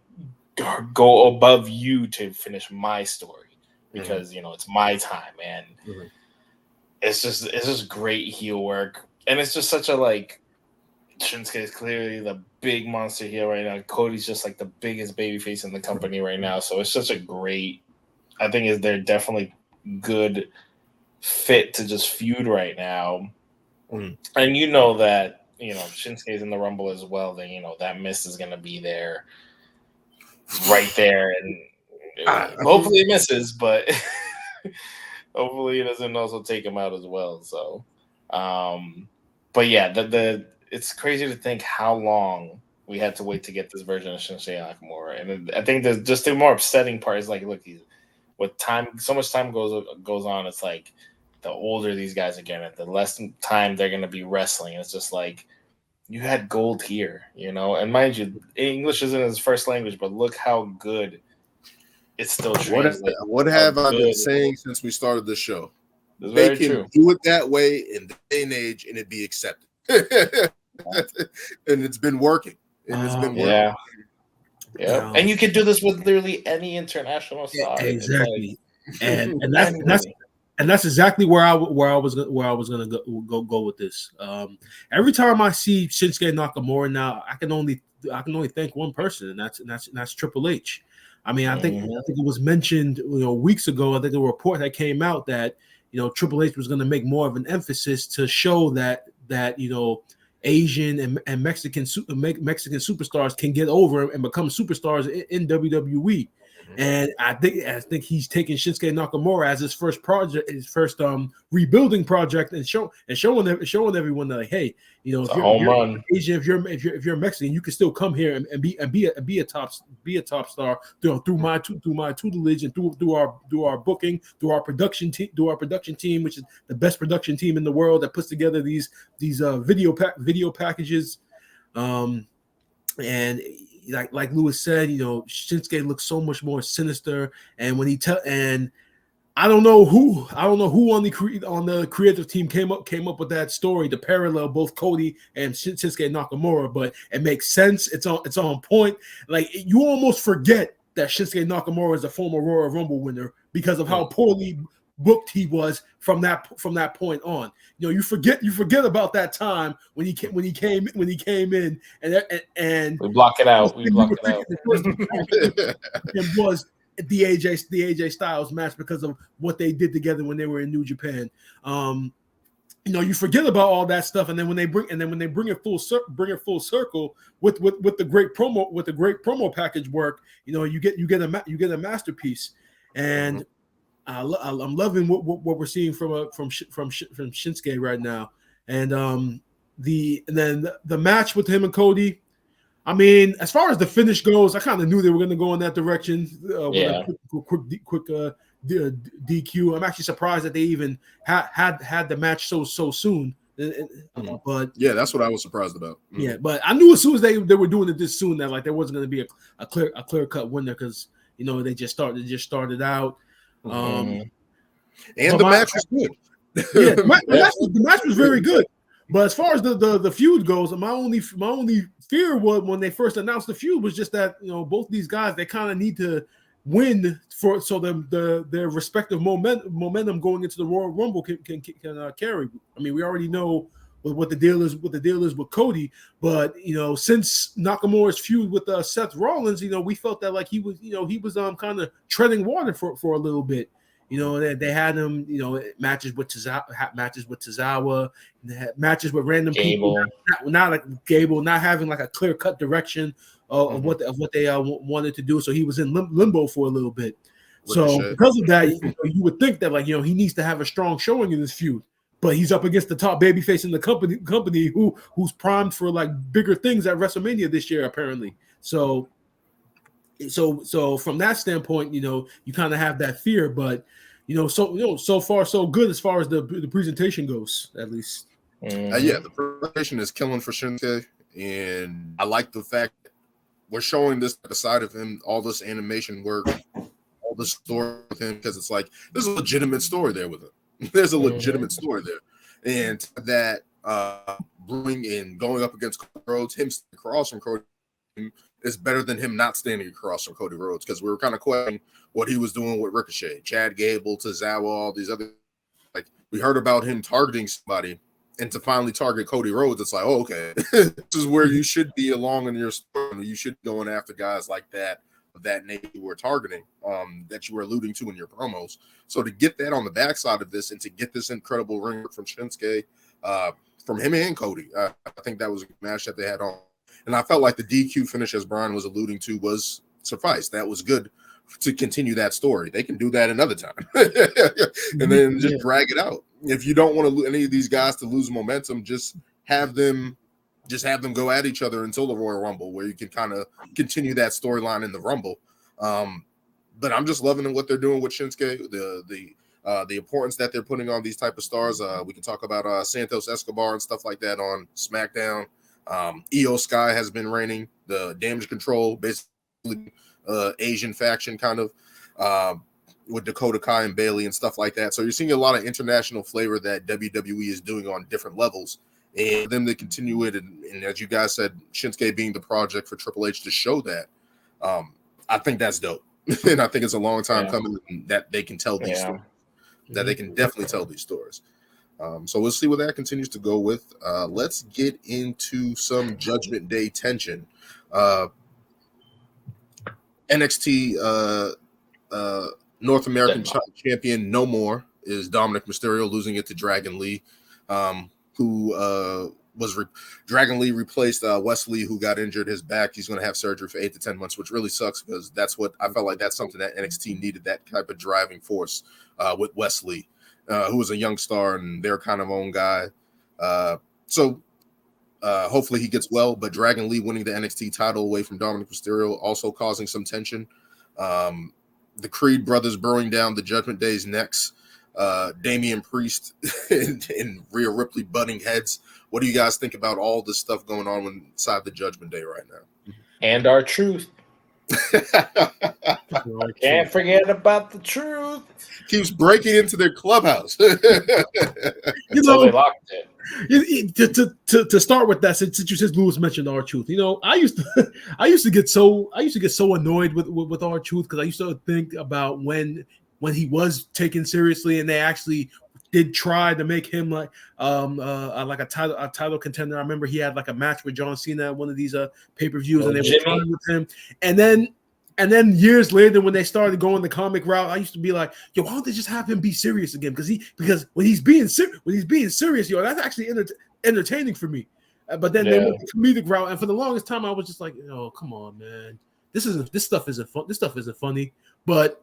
go above you to finish my story because it's my time, and it's just great heel work, and it's just such a like Shinsuke is clearly the big monster heel right now. Cody's just like the biggest babyface in the company right now, so it's such a great. I think they're definitely good fit to just feud right now, and that Shinsuke's in the Rumble as well. Then that mist is gonna be there. Right there, and hopefully it misses, but hopefully it doesn't also take him out as well. So, but yeah, it's crazy to think how long we had to wait to get this version of Shinsuke Nakamura, and I think the more upsetting part is like, look, with time, so much time goes on. It's like the older these guys are getting, the less time they're going to be wrestling. It's just like. You had gold here, and mind you, English isn't his first language, but look how good it's still translates. What have I been saying since we started the show? They can do it that way in the day and age, and it be accepted. And it's been working. Yeah. And you can do this with literally any international star. Exactly. And that's exactly where I was gonna go with this. Every time I see Shinsuke Nakamura now, I can only thank one person, and that's Triple H. I mean, I think it was mentioned weeks ago. I think a report that came out that Triple H was going to make more of an emphasis to show that Asian and Mexican superstars can get over and become superstars in WWE. And I think he's taking Shinsuke Nakamura as his first project, his first rebuilding project, and showing everyone that, like, hey, you know, if you're Asian, if you're Mexican, you can still come here and be a top star through my tutelage and through our booking, through our production team, which is the best production team in the world that puts together these video packages, and like Lewis said, you know, Shinsuke looks so much more sinister. And when and I don't know who on the creative team came up with that story to parallel both Cody and Shinsuke Nakamura, but it makes sense. It's on point. Like, you almost forget that Shinsuke Nakamura is a former Royal Rumble winner because of how poorly booked he was from that point on. You know, you forget about that time when he came in and we block it out. It was the AJ Styles match because of what they did together when they were in New Japan. You know, you forget about all that stuff, and then when they bring it full circle with the great promo package work, you know, you get a masterpiece. And I'm loving what we're seeing from Shinsuke right now, and then the match with him and Cody. I mean, as far as the finish goes, I kind of knew they were going to go in that direction. With a quick DQ. I'm actually surprised that they even had the match so soon. But yeah, that's what I was surprised about. Yeah, but I knew as soon as they were doing it this soon that, like, there wasn't going to be a clear cut winner, because, you know, they just started out. And the match was good. Yeah, the match was very good. But as far as the feud goes, my only fear was when they first announced the feud was just that, you know, both these guys, they kind of need to win so their respective momentum going into the Royal Rumble can carry. I mean, we already know what the deal is with Cody, but, you know, since Nakamura's feud with Seth Rollins, you know, we felt that, like, he was kind of treading water for a little bit. You know, they had him, you know, matches with Tozawa, and they had matches with random people, not like Gable, not having like a clear cut direction of what they wanted to do. So he was in limbo for a little bit. So because of that, you would think that, like, you know, he needs to have a strong showing in this feud. But he's up against the top babyface in the company who's primed for, like, bigger things at WrestleMania this year, apparently. So from that standpoint, you know, you kind of have that fear, but, you know, so far so good as far as the presentation goes, at least. Yeah, the presentation is killing for Shinsuke, and I like the fact that we're showing this side of him, all this animation work, all the story with him, because it's like there's a legitimate story there with him. There's a legitimate story there, and that brewing and going up against Cody Rhodes, him across from Cody is better than him not standing across from Cody Rhodes, because we were kind of questioning what he was doing with Ricochet, Chad Gable, Tozawa, all these other, like, we heard about him targeting somebody, and to finally target Cody Rhodes, it's like, oh, okay, this is where you should be along in your story. You should be going after guys like that, of that name you were targeting, that you were alluding to in your promos. So to get that on the backside of this, and to get this incredible ring from Shinsuke, from him and Cody, I think that was a match that they had on. And I felt like the DQ finish, as Brian was alluding to, was suffice. That was good to continue that story. They can do that another time, and then just drag it out. If you don't want any of these guys to lose momentum, just have them go at each other until the Royal Rumble, where you can kind of continue that storyline in the Rumble. But I'm just loving what they're doing with Shinsuke, the importance that they're putting on these type of stars. We can talk about Santos Escobar and stuff like that on SmackDown. Io Sky has been reigning, the Damage Control, basically Asian faction kind of, with Dakota Kai and Bailey and stuff like that. So you're seeing a lot of international flavor that WWE is doing on different levels, and for them to continue it. And as you guys said, Shinsuke being the project for Triple H to show that, I think that's dope. And I think it's a long time coming that they can tell these stories, that they can definitely tell these stories. So we'll see where that continues to go with. Let's get into some Judgment Day tension. NXT North American champion no more is Dominic Mysterio, losing it to Dragon Lee, who Dragon Lee replaced Wesley, who got injured his back. He's going to have surgery for 8 to 10 months, which really sucks because that's what I felt like that's something that NXT needed, that type of driving force with Wesley, who was a young star and their kind of own guy. So hopefully he gets well, but Dragon Lee winning the NXT title away from Dominic Mysterio also causing some tension. The Creed brothers burrowing down the Judgment Day's necks. Damian Priest and Rhea Ripley butting heads. What do you guys think about all this stuff going on inside the Judgment Day right now? And our truth. Can't forget about the truth. Keeps breaking into their clubhouse. You know, they locked it. To start with that, since you said Lewis mentioned our truth, you know, I used to get so annoyed with our truth because I used to think about when he was taken seriously and they actually did try to make him like a title contender. I remember he had like a match with John Cena at one of these pay-per-views, and they were trying with him. And then years later, when they started going the comic route, I used to be like, "Yo, why don't they just have him be serious again?" Because when he's being serious, yo, that's actually entertaining for me. But then they went the comedic route, and for the longest time, I was just like, "Oh, come on, man, this stuff isn't fun. This stuff isn't funny." But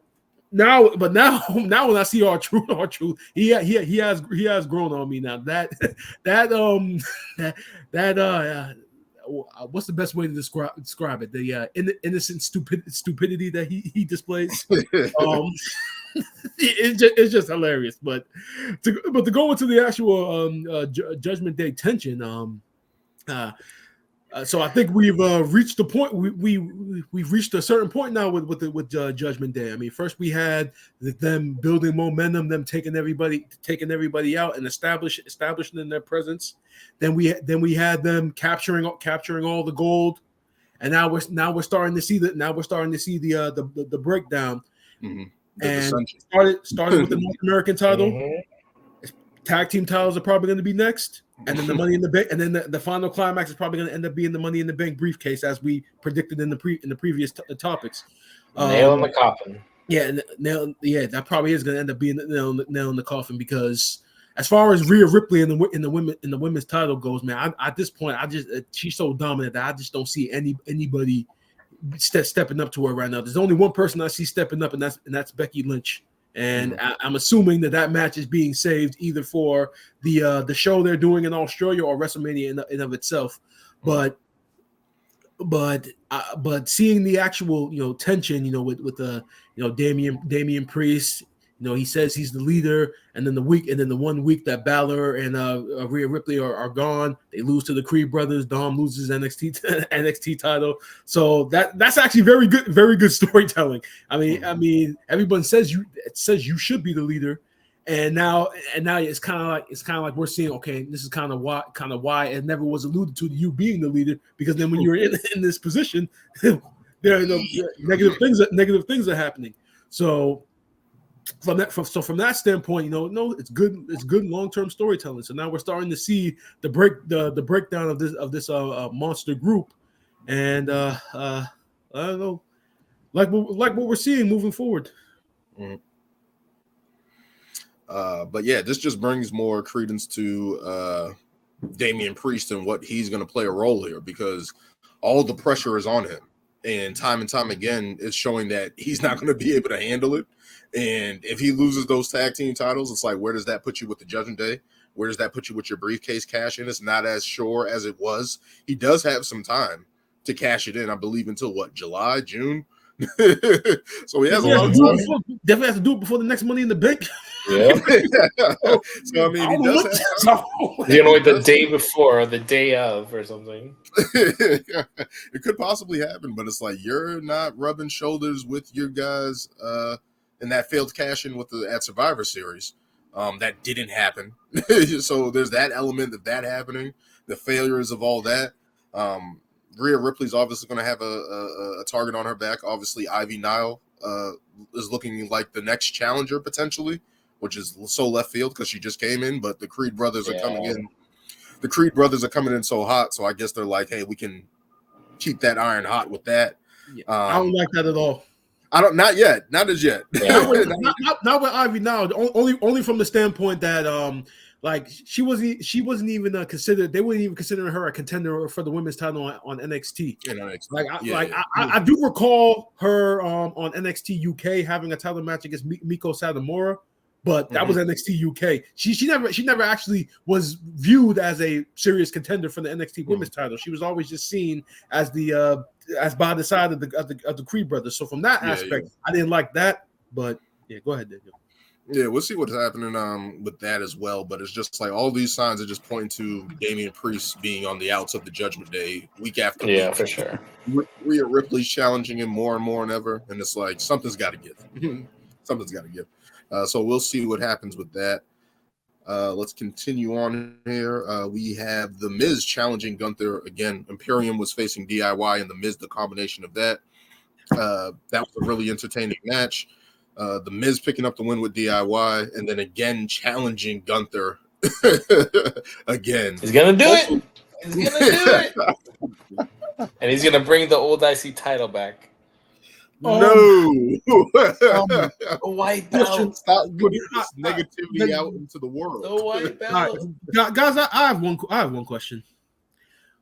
now when I see our truth, he has grown on me now. What's the best way to describe it? The innocent stupidity that he displays. It's just hilarious. But to go into the actual Judgment Day tension, so I think we've reached the point. We've reached a certain point now with Judgment Day. I mean, first we had them building momentum, them taking everybody out and establishing their presence. Then we had them capturing all the gold, and now we're starting to see the breakdown. Mm-hmm. And started with the North American title. Mm-hmm. Tag team titles are probably going to be next, and then the Money in the Bank, and then the final climax is probably going to end up being the Money in the Bank briefcase, as we predicted in the previous topics. Nail in the coffin. Yeah, that probably is going to end up being the nail in the coffin, because as far as Rhea Ripley in the women's title goes, man, at this point, she's so dominant that I just don't see anybody stepping up to her right now. There's only one person I see stepping up, and that's Becky Lynch. And I'm assuming that match is being saved either for the show they're doing in Australia or WrestleMania in of itself. But seeing the actual tension with the Damian Priest, he says he's the leader, and then the 1 week that Balor and Rhea Ripley are gone, they lose to the Creed brothers. Dom loses NXT title. So that's actually very good storytelling. I mean, everyone says you should be the leader, and now it's kind of like we're seeing, okay, this is kind of why it never was alluded to you being the leader, because then when you're in this position, there are negative things are happening. So from that standpoint, it's good long-term storytelling. So now we're starting to see the breakdown of this monster group, and I don't know, like what we're seeing moving forward. Mm-hmm. But yeah, this just brings more credence to Damian Priest and what he's going to play a role here, because all the pressure is on him, and time again it's showing that he's not going to be able to handle it. And if he loses those tag team titles, it's like, where does that put you with the Judgment Day? Where does that put you with your briefcase cash in? It's not as sure as it was. He does have some time to cash it in, I believe, until July, June. So he has a lot of time. Definitely have to do it before the next Money in the Bank. Yeah. So I mean, he does have time. The day before or the day of or something. It could possibly happen, but it's like you're not rubbing shoulders with your guys in that failed cash in at Survivor Series. That didn't happen. So there's that element of that happening, the failures of all that. Rhea Ripley's obviously going to have a target on her back. Obviously, Ivy Nile is looking like the next challenger potentially, which is so left field because she just came in. But the Creed brothers are coming in. The Creed brothers are coming in so hot, so I guess they're like, hey, we can keep that iron hot with that. Yeah, I don't like that at all. Not as yet. Not with Ivy Nile. Only from the standpoint that like she wasn't even considered. They weren't even considering her a contender for the women's title on NXT. I do recall her on NXT UK having a title match against Miko Satomura, but that was NXT UK. She never actually was viewed as a serious contender for the NXT women's title. She was always just seen as the as by the side of the Creed brothers. So from that aspect, I didn't like that. But yeah, go ahead, Daniel. Yeah, we'll see what's happening with that as well. But it's just like all these signs are just pointing to Damian Priest being on the outs of the Judgment Day week after week. Yeah, for sure. Rhea Ripley's challenging him more and more than ever, and it's like something's got to give. Something's got to give. So we'll see what happens with that. Let's continue on here. We have The Miz challenging Gunther again. Imperium was facing DIY, and The Miz, the combination of that. That was a really entertaining match. The Miz picking up the win with DIY, and then again challenging Gunther again. He's gonna do it. He's gonna do it, and he's gonna bring the old IC title back. No, the white belt. Stop putting this negativity out into the world. The white belt. Guys, I have one question.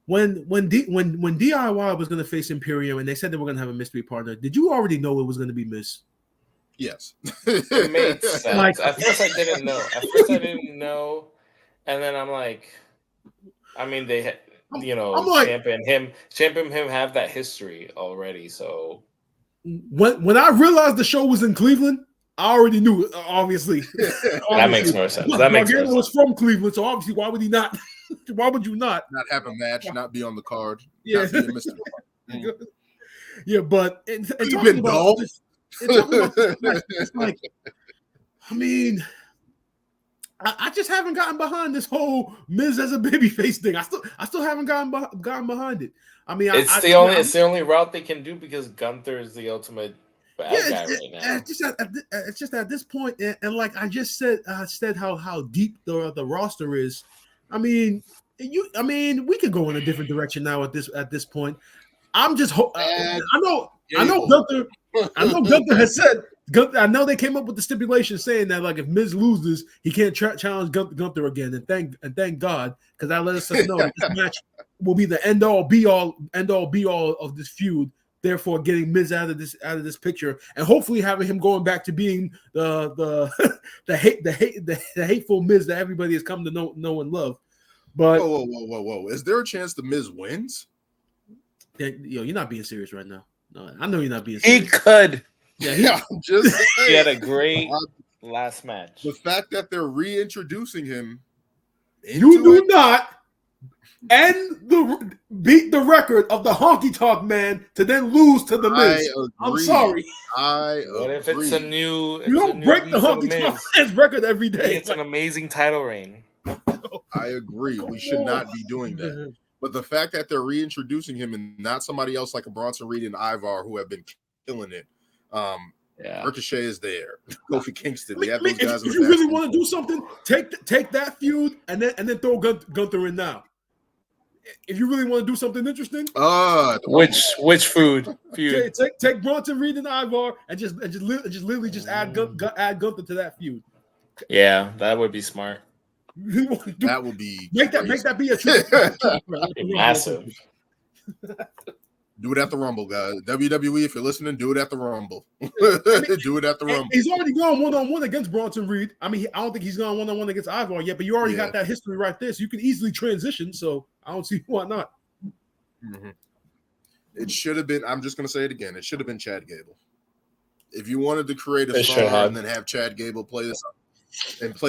When DIY was going to face Imperium and they said they were going to have a mystery partner, did you already know it was going to be Miz? Yes. It made sense. At first I didn't know. And then I'm like, I mean, they, champion him have that history already. So when I realized the show was in Cleveland, I already knew it, obviously. That makes more sense. That makes more sense. Was from Cleveland, so obviously, why would he not? Why would you not have a match, not be on the card? Yeah, yeah, but it's like, I mean, I just haven't gotten behind this whole Miz as a babyface thing. I still haven't gotten behind it. I mean, it's the only route they can do because Gunther is the ultimate bad guy right now. It's just at this point, and like I just said how deep the roster is. I mean, we could go in a different direction now at this point. I'm just I know Gunther has said. I know they came up with the stipulation saying that like if Miz loses, he can't challenge Gunther again, and thank God, because that let us know that this match will be the end all be all of this feud. Therefore, getting Miz out of this picture, and hopefully having him going back to being the hateful Miz that everybody has come to know and love. But whoa! Is there a chance the Miz wins? You're not being serious right now. No, I know you're not being serious. He could. Yeah, I'm just saying. He had a great last match. The fact that they're reintroducing him, you do not beat the record of the Honky Tonk Man to then lose to the Miz. I'm sorry. What if it's a new? You don't break the Honky Tonk Man's record every day. It's an amazing title reign. I agree. We should not be doing that. But the fact that they're reintroducing him and not somebody else like a Bronson Reed and Ivar who have been killing it. Ricochet is there. Kofi Kingston. They have those guys. If you really want to do something, take that feud and then throw Gunther in now. If you really want to do something interesting, which feud? Take Bronson Reed and Ivar and just literally add Gunther to that feud. Yeah, that would be smart. That would be make that be a true massive. Do it at the Rumble, guys. WWE, if you're listening, do it at the Rumble. Do it at the Rumble. He's already gone one-on-one against Bronson Reed. I mean, I don't think he's gone one-on-one against Ivar yet, but you already got that history right there, so you can easily transition. So I don't see why not. Mm-hmm. It should have been. I'm just going to say it again. It should have been Chad Gable. If you wanted to create a star and then have Chad Gable play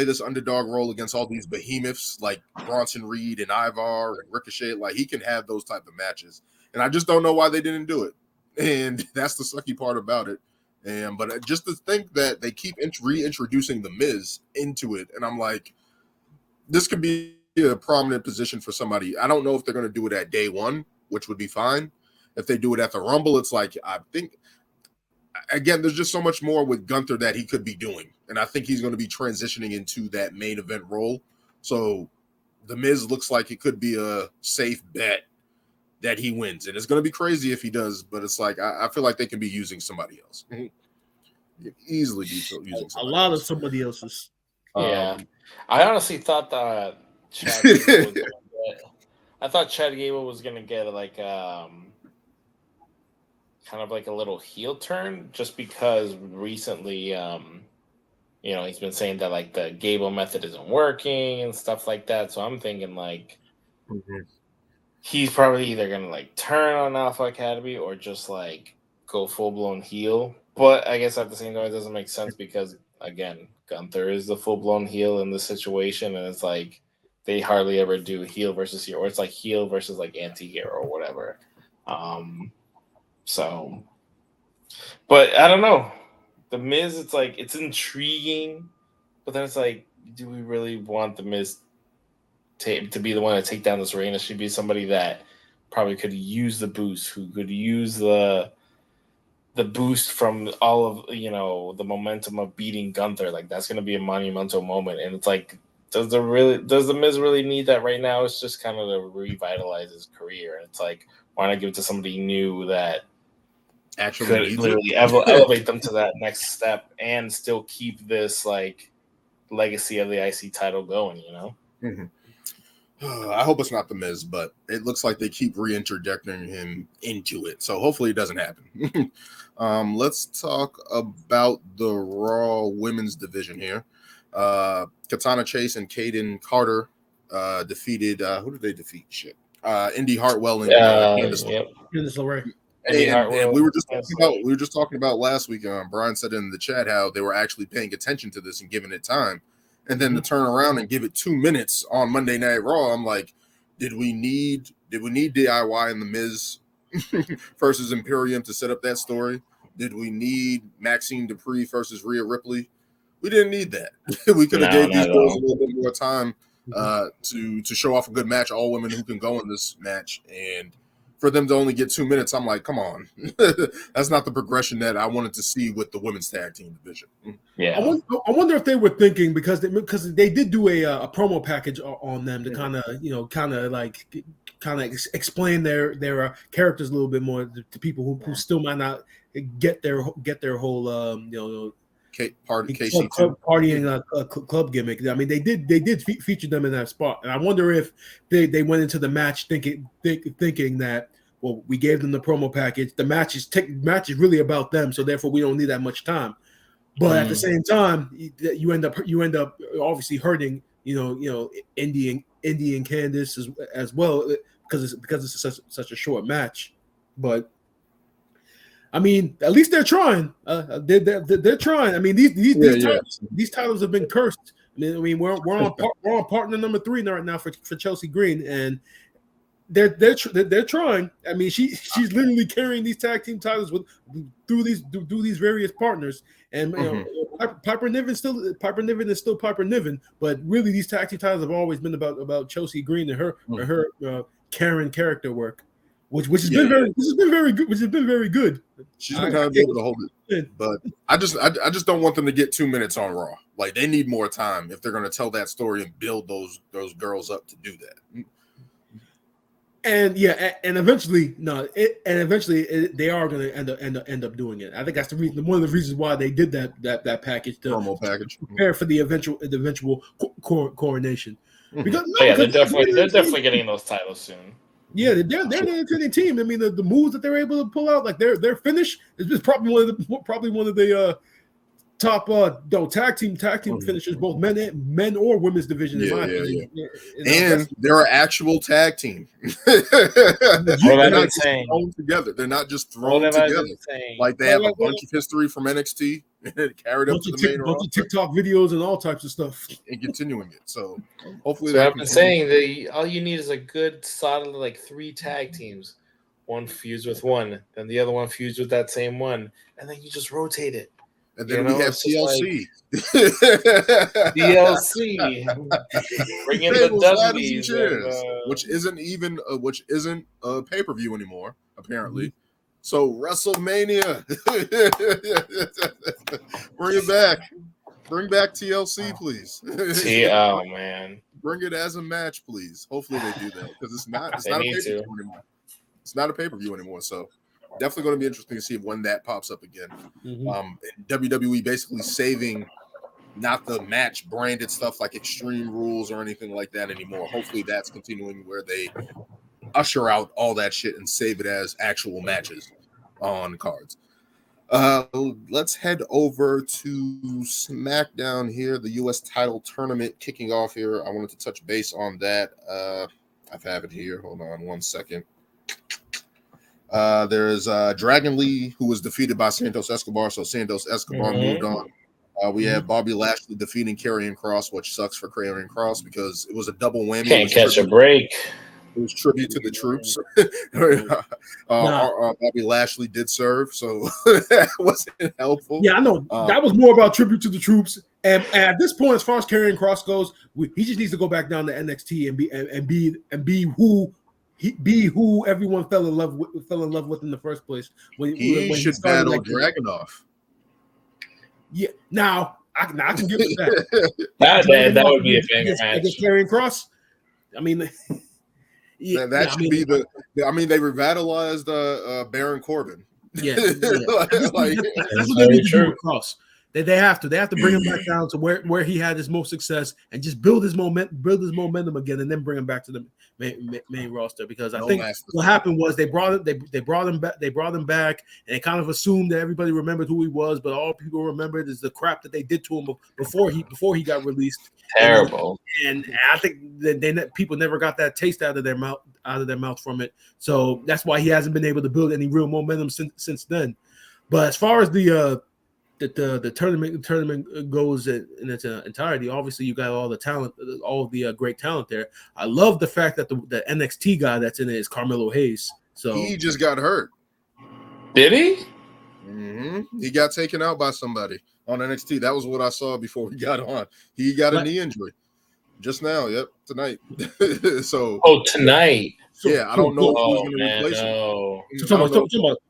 this underdog role against all these behemoths like Bronson Reed and Ivar and Ricochet, like he can have those type of matches. And I just don't know why they didn't do it. And that's the sucky part about it. But just to think that they keep reintroducing The Miz into it. And I'm like, this could be a prominent position for somebody. I don't know if they're going to do it at day one, which would be fine. If they do it at the Rumble, it's like, I think, again, there's just so much more with Gunther that he could be doing. And I think he's going to be transitioning into that main event role. So The Miz looks like it could be a safe bet that he wins. And it's going to be crazy if he does, but it's like, I feel like they can be using somebody else. Easily be using somebody lot else. Of somebody else's. Yeah, I honestly thought that Chad Gable was gonna get. I thought Chad Gable was gonna get like kind of like a little heel turn, just because recently, he's been saying that like the Gable method isn't working and stuff like that. So I'm thinking like he's probably either gonna like turn on Alpha Academy or just like go full blown heel. But I guess at the same time, it doesn't make sense because again, Gunther is the full blown heel in this situation, and it's like they hardly ever do heel versus heel, or it's like heel versus like anti-hero or whatever. So, but I don't know. The Miz, it's like it's intriguing, but then it's like, do we really want the Miz to be the one to take down this reign? It should be somebody that probably could use the boost, who could use the boost from all of the momentum of beating Gunther. Like that's going to be a monumental moment, and it's like, does the Miz really need that right now? It's just kind of to revitalize his career, and it's like, why not give it to somebody new that actually could literally elevate them to that next step and still keep this like legacy of the IC title going, Mm-hmm. I hope it's not the Miz, but it looks like they keep reintroducing him into it. So hopefully it doesn't happen. Let's talk about the Raw women's division here. Katana Chase and Kaden Carter defeated, who did they defeat? Indy Hartwell and Candice. Yep. Candice LeRae. And we were just talking about last week. Brian said in the chat how they were actually paying attention to this and giving it time, and then to turn around and give it 2 minutes on Monday Night Raw. I'm like, did we need DIY and the Miz versus Imperium to set up that story? Did we need Maxine Dupree versus Rhea Ripley? We didn't need that. We could have gave these girls a little bit more time to show off a good match. All women who can go in this match, and for them to only get 2 minutes, I'm like, come on. That's not the progression that I wanted to see with the women's tag team division. Yeah. I wonder if they were thinking because they did do a promo package on them to kind of explain their characters a little bit more to people who still might not get their whole partying club gimmick. I mean, they did feature them in that spot, and I wonder if they went into the match thinking that, well, we gave them the promo package. The match is really about them, so therefore we don't need that much time. But at the same time, you end up obviously hurting Indy and Candice as well because it's such a short match. But I mean, at least they're trying. They're trying. I mean, these titles have been cursed. I mean, we're on partner number 3 right now for Chelsea Green, and they're trying. I mean, she's literally carrying these tag team titles through these various partners. And Piper Niven is still Piper Niven, but really these tag team titles have always been about Chelsea Green and her Karen character work. Which has been very good. She's been kind of able to hold it, but I just don't want them to get 2 minutes on Raw. Like they need more time if they're going to tell that story and build those girls up to do that. And eventually they are going to end up doing it. I think that's the reason. One of the reasons why they did that package, the promo package, prepare for the eventual coronation. Because they're definitely getting those titles soon. Yeah, they're an entertaining team. I mean, the moves that they're able to pull out, like their finish is probably one of the top tag team finishers, both men or women's division. And they're an actual tag team. They're not just thrown together. They're not just thrown together. Like they have a bunch of history from NXT and carried up to the main roster. TikTok videos and all types of stuff, and continuing it. So hopefully, so I've been saying all you need is a good solid like 3 tag teams. One fused with one, then the other one fused with that same one, and then you just rotate it. And then we have TLC. TLC. Bring in the Dudleys. Which isn't a pay-per-view anymore, apparently. Mm-hmm. So WrestleMania. Bring it back. Bring back TLC, please. Oh man. Bring it as a match, please. Hopefully they do that. Because it's not a pay-per-view anymore. It's not a pay-per-view anymore, so definitely going to be interesting to see when that pops up again. Mm-hmm. WWE basically saving not the match branded stuff like Extreme Rules or anything like that anymore. Hopefully that's continuing where they usher out all that shit and save it as actual matches on cards. Let's head over to SmackDown here, the U.S. title tournament kicking off here. I wanted to touch base on that. I have it here. Hold on 1 second. There's Dragon Lee, who was defeated by Santos Escobar. So Santos Escobar moved on. We have Bobby Lashley defeating Karrion Kross, which sucks for Karrion Kross because it was a double whammy. Can't catch a break. It was tribute to the troops. Bobby Lashley did serve, so that wasn't helpful. Yeah, I know. That was more about tribute to the troops. And at this point, as far as Karrion Kross goes, he just needs to go back down to NXT and be who everyone fell in love with in the first place. When he should battle Dragunov. Yeah, now I can give it that. that would be a banger match against Karrion Kross. I mean. That should be the. I mean, they revitalized Baron Corbin. Yeah, that's what they need to do with Kross. They have to bring him back down to where he had his most success and just build his momentum again, and then bring him back to the main roster. Because I think what happened was they brought him back, and they kind of assumed that everybody remembered who he was, but all people remembered is the crap that they did to him before he got released. Terrible. And I think that people never got that taste out of their mouth from it. So that's why he hasn't been able to build any real momentum since then. But as far as the tournament goes in its entirety, obviously you got all the talent, all of the great talent there. I love the fact that the NXT guy that's in it is Carmelo Hayes. So he just got hurt. Did he? Mm-hmm. He got taken out by somebody on NXT. That was what I saw before he got on. He got a knee injury just now. Yep, tonight. So tonight. Yeah, I don't know who's going to replace him. You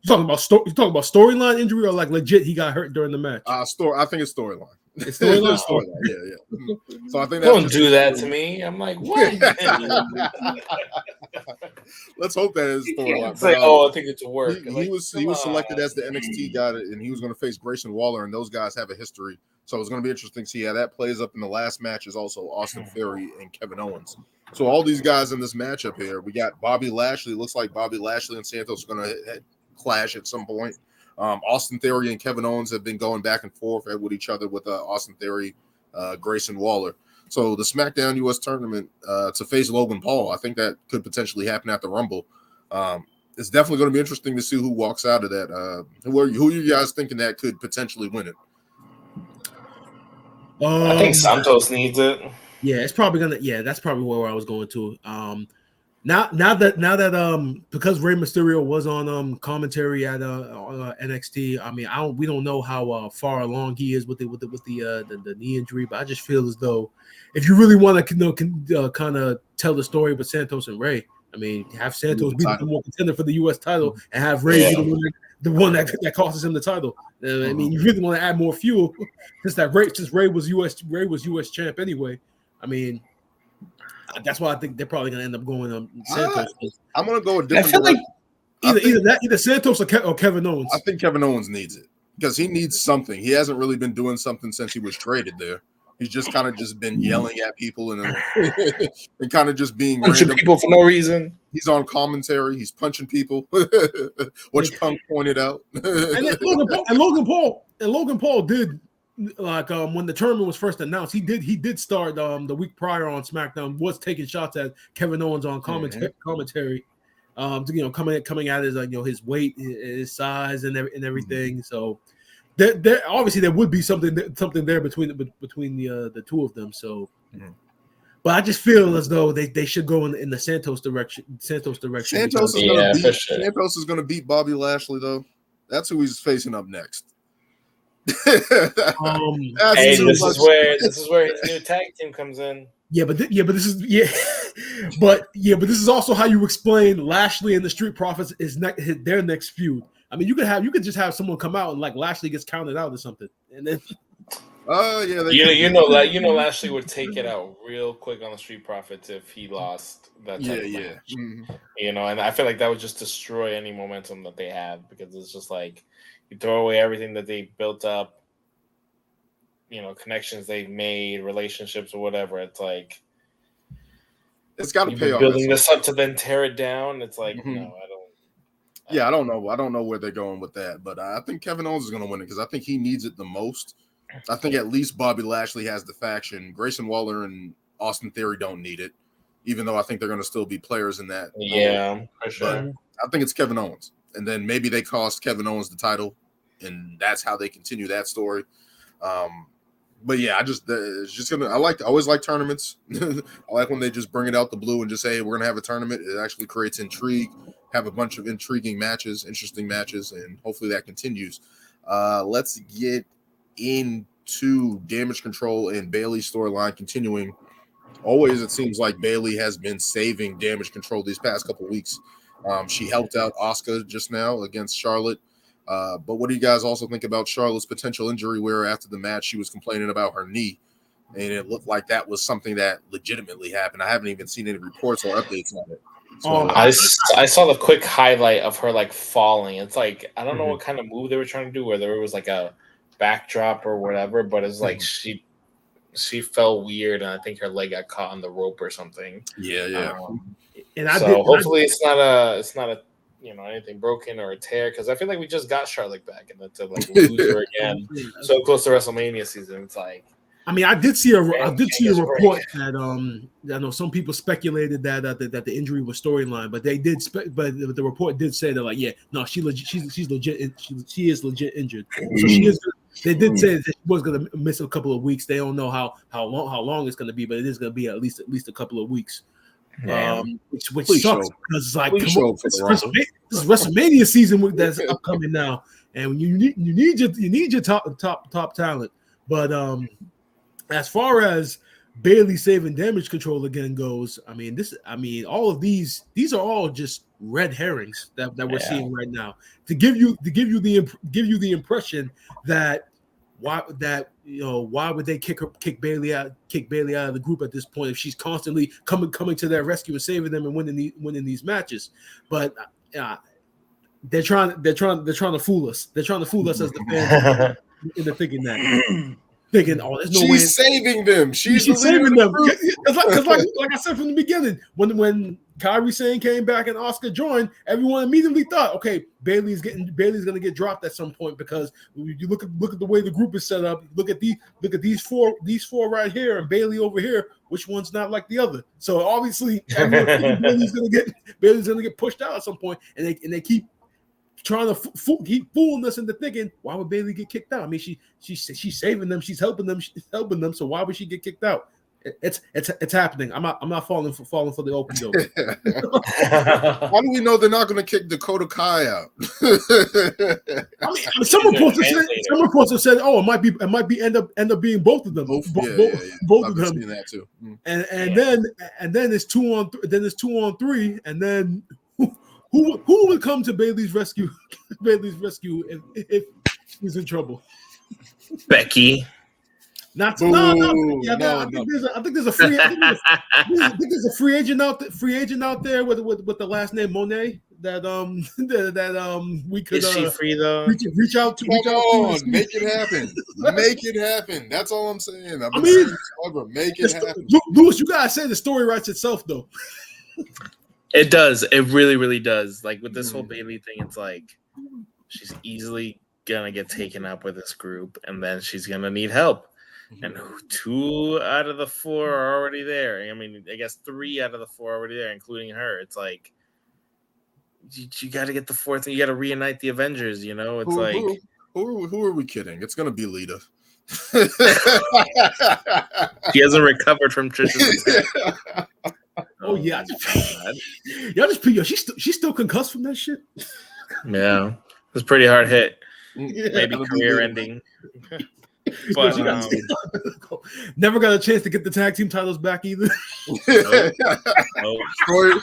talking about storyline injury or like legit he got hurt during the match? I think it's storyline. It's storyline. Yeah. So I think don't do that to me. I'm like, what? Let's hope that is storyline. I think it's a work. He was selected as the NXT guy, and he was going to face Grayson Waller, and those guys have a history. So it's going to be interesting to see how that plays up in the last match. Is also Austin Theory and Kevin Owens. So all these guys in this matchup here, we got Bobby Lashley. Looks like Bobby Lashley and Santos are going to clash at some point. Austin Theory and Kevin Owens have been going back and forth with each other with Austin Theory, Grayson Waller. So the SmackDown US tournament to face Logan Paul, I think that could potentially happen at the Rumble. It's definitely going to be interesting to see who walks out of that. Who are you guys thinking that could potentially win it? I think Santos needs it. Yeah, it's probably gonna. Yeah, that's probably where I was going to. Now that because Rey Mysterio was on commentary at NXT. I mean, we don't know how far along he is with the knee injury, but I just feel as though if you really want to kind of tell the story with Santos and Rey, I mean, have Santos be the number one contender for the U.S. title and have Rey be the one that costs him the title. I mean, you really want to add more fuel since Rey was U.S. champ anyway. I mean, that's why I think they're probably going to end up going on Santos. I'm going to go a different. I feel like either Santos or Kevin Owens. I think Kevin Owens needs it because he needs something. He hasn't really been doing something since he was traded there. He's just kind of just been yelling at people and kind of just being punching random. People for no reason. He's on commentary. He's punching people, which Punk pointed out. And Logan Paul did. Like when the tournament was first announced, he did start the week prior on SmackDown, was taking shots at Kevin Owens on commentary, coming at his his weight, his size, and everything. So there obviously there would be something there between the two of them. So, but I just feel as though they should go in the Santos direction. Santos is going to beat Bobby Lashley though. That's who he's facing up next. This is where his new tag team comes in. But this is also how you explain Lashley and the Street Profits is their next feud. I mean, you could just have someone come out and like Lashley gets counted out or something, and then Lashley would take it out real quick on the Street Profits if he lost that match. Mm-hmm. And I feel like that would just destroy any momentum that they have because it's just like you throw away everything that they built up. connections they've made, relationships or whatever. It's like it's got to pay off. Building this up to then tear it down. It's like no, I don't. Yeah, I don't know. I don't know where they're going with that, but I think Kevin Owens is going to win it because I think he needs it the most. I think at least Bobby Lashley has the faction. Grayson Waller and Austin Theory don't need it, even though I think they're going to still be players in that. Yeah, for sure. But I think it's Kevin Owens, and then maybe they cost Kevin Owens the title, and that's how they continue that story. But yeah, it's just gonna. I always like tournaments. I like when they just bring it out the blue and just say, hey, we're gonna have a tournament. It actually creates intrigue. Have a bunch of intriguing matches, interesting matches, and hopefully that continues. Let's get into Damage Control and Bayley's storyline continuing. Always, it seems like Bayley has been saving Damage Control these past couple of weeks. She helped out Asuka just now against Charlotte. But what do you guys also think about Charlotte's potential injury where after the match she was complaining about her knee, and it looked like that was something that legitimately happened? I haven't even seen any reports or updates on it. So, I saw the quick highlight of her like falling. It's like I don't know what kind of move they were trying to do, whether it was like a backdrop or whatever, but it's like she fell weird, and I think her leg got caught on the rope or something. Yeah. Hopefully it's not a anything broken or a tear, because I feel like we just got Charlotte back, and to like lose her again so close to WrestleMania season. It's like, I mean, I did see a report that I know some people speculated that the injury was storyline, but but the report did say that like, yeah, no, she's legit, she is legit injured. So she is. They did say that she was going to miss a couple of weeks. They don't know how long it's going to be, but it is going to be at least a couple of weeks. Which sucks because it's like this is WrestleMania season that's upcoming now, and you need your top talent. But as far as Bayley saving Damage Control again goes, I mean, all of these are all just red herrings that we're seeing right now to give you the impression that why would they kick Bayley out of the group at this point if she's constantly coming to their rescue and saving them and winning these matches? But they're trying to fool us. They're trying to fool us as the fans into thinking that. Thinking, oh, there's no way. She's saving them. She's saving them. Because like I said from the beginning, when Kairi Sane came back and Asuka joined, everyone immediately thought, okay, Bayley's going to get dropped at some point, because you look at the way the group is set up. Look at these four right here and Bayley over here. Which one's not like the other? So obviously, everyone Bayley's going to get pushed out at some point, and they keep trying to keep fooling us into thinking, why would Bayley get kicked out? I mean, she's saving them, she's helping them. So why would she get kicked out? It's happening. I'm not falling for the open door. How do we know they're not going to kick Dakota Kai out? I mean, some reports have said, oh, it might be end up being both of them. Both of them. That too. And then it's 2-on-3, and then who would come to Bayley's rescue? If he's in trouble. Becky. I think there's a free agent out there with the last name Monet that we could. Is she free though? Reach out to. Make it happen. Make it happen. That's all I'm saying. Make it happen. Lewis, you gotta say the story writes itself though. It does. It really, really does. Like with this whole Bayley thing, it's like she's easily gonna get taken up with this group, and then she's gonna need help. And 2 out of the 4 are already there. I mean, I guess 3 out of the 4 are already there, including her. It's like you got to get the 4th, and you got to reunite the Avengers. You know, it's who are we kidding? It's gonna be Lita. She hasn't recovered from Trish's attack. Oh yeah, she's still concussed from that shit. Yeah, it was a pretty hard hit. Maybe career ending. But never got a chance to get the tag team titles back either. No. Story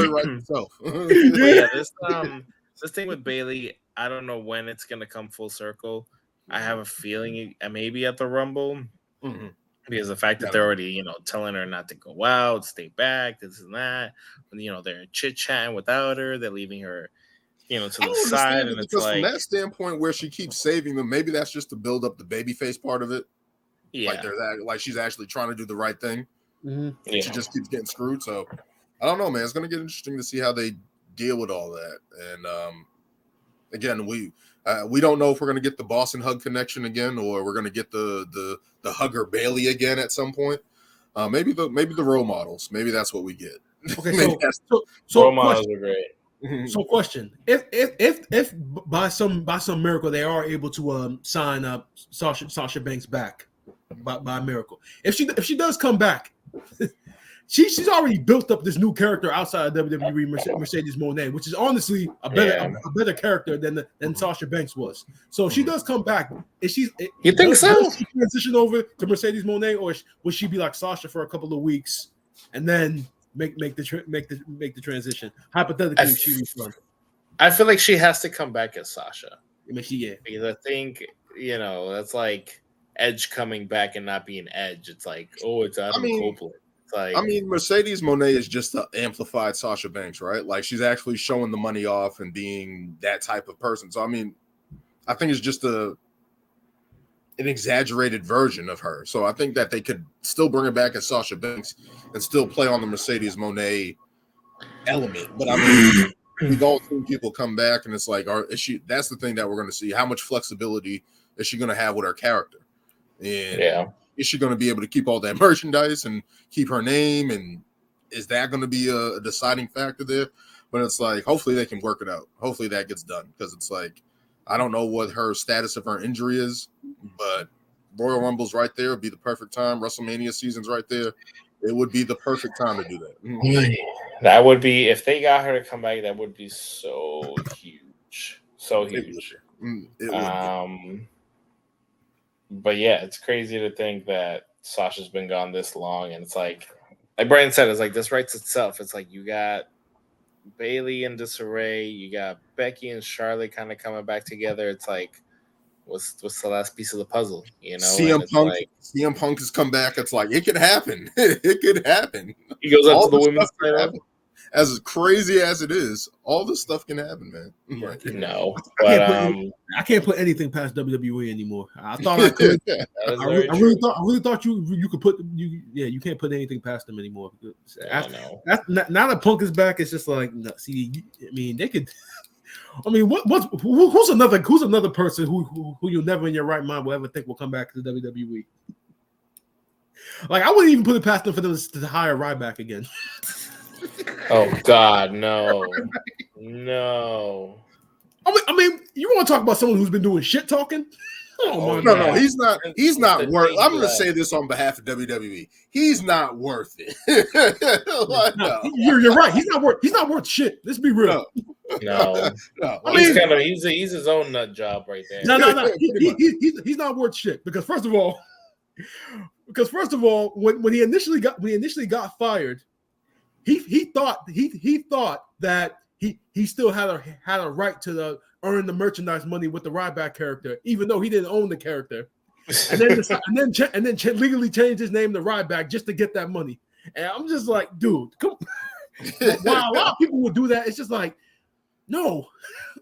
right itself. Yeah, this thing with Bayley, I don't know when it's gonna come full circle. I have a feeling maybe at the Rumble. Mm-hmm. Because the fact that they're already, telling her not to go out, stay back, this and that. When, they're chit-chatting without her, they're leaving her, to the side. And it's like, from that standpoint where she keeps saving them, maybe that's just to build up the babyface part of it. Yeah. Like she's actually trying to do the right thing. Mhm. And she just keeps getting screwed. So I don't know, man. It's gonna get interesting to see how they deal with all that. And again, we don't know if we're gonna get the Boston Hug connection again, or we're gonna get the Hugger Bailey again at some point. Maybe the role models. Maybe that's what we get. Okay, so role models are great. So, question: If by some miracle they are able to sign up Sasha Banks back by miracle, if she does come back, she's already built up this new character outside of WWE, Mercedes Moné, which is honestly a better character than Sasha Banks was. So if she does come back, you think so? Does she transition over to Mercedes Moné, or would she be like Sasha for a couple of weeks and then make the transition? Hypothetically, she returned. I feel like she has to come back as Sasha. Because I think that's like Edge coming back and not being Edge. It's like, it's Adam Copeland. It's like, Mercedes Moné is just an amplified Sasha Banks, right? Like she's actually showing the money off and being that type of person. So I think it's just an exaggerated version of her. So I think that they could still bring her back as Sasha Banks and still play on the Mercedes Moné element. But we've all seen people come back, and it's like, that's the thing that we're going to see. How much flexibility is she going to have with her character? And is she going to be able to keep all that merchandise and keep her name? And is that going to be a deciding factor there? But it's like, hopefully they can work it out. Hopefully that gets done, because it's like, I don't know what her status of her injury is, but Royal Rumble's right there. It'd be the perfect time. WrestleMania season's right there. It would be the perfect time to do that. That would be, if they got her to come back, that would be so huge. So huge. It would. But yeah, it's crazy to think that Sasha's been gone this long, and it's like Brian said, it's like this writes itself. It's like you got Bailey in disarray, you got Becky and Charlotte kind of coming back together. It's like, what's the last piece of the puzzle? CM Punk has come back. It's like, it could happen. It could happen. He goes up to the women's title. As crazy as it is, all this stuff can happen, man. No, I can't put anything past WWE anymore. I thought I could. I really thought you could put you can't put anything past them anymore. Now that Punk is back, it's just like, no, see, they could. Who's another person who you'll never in your right mind will ever think will come back to the WWE? Like, I wouldn't even put it past them for them to hire Ryback again. Oh God, no. No. You want to talk about someone who's been doing shit talking? No, he's not worth. I'm going to say this on behalf of WWE. He's not worth it. You're right. He's not worth shit. Let's be real. No. He's his own nut job right there. No. He's not worth shit, because first of all, when he initially got fired, he thought that he still had a right to earn the merchandise money with the Ryback character, even though he didn't own the character, and then legally changed his name to Ryback just to get that money. And I'm just like, dude, come. While a lot of people would do that, it's just like, no,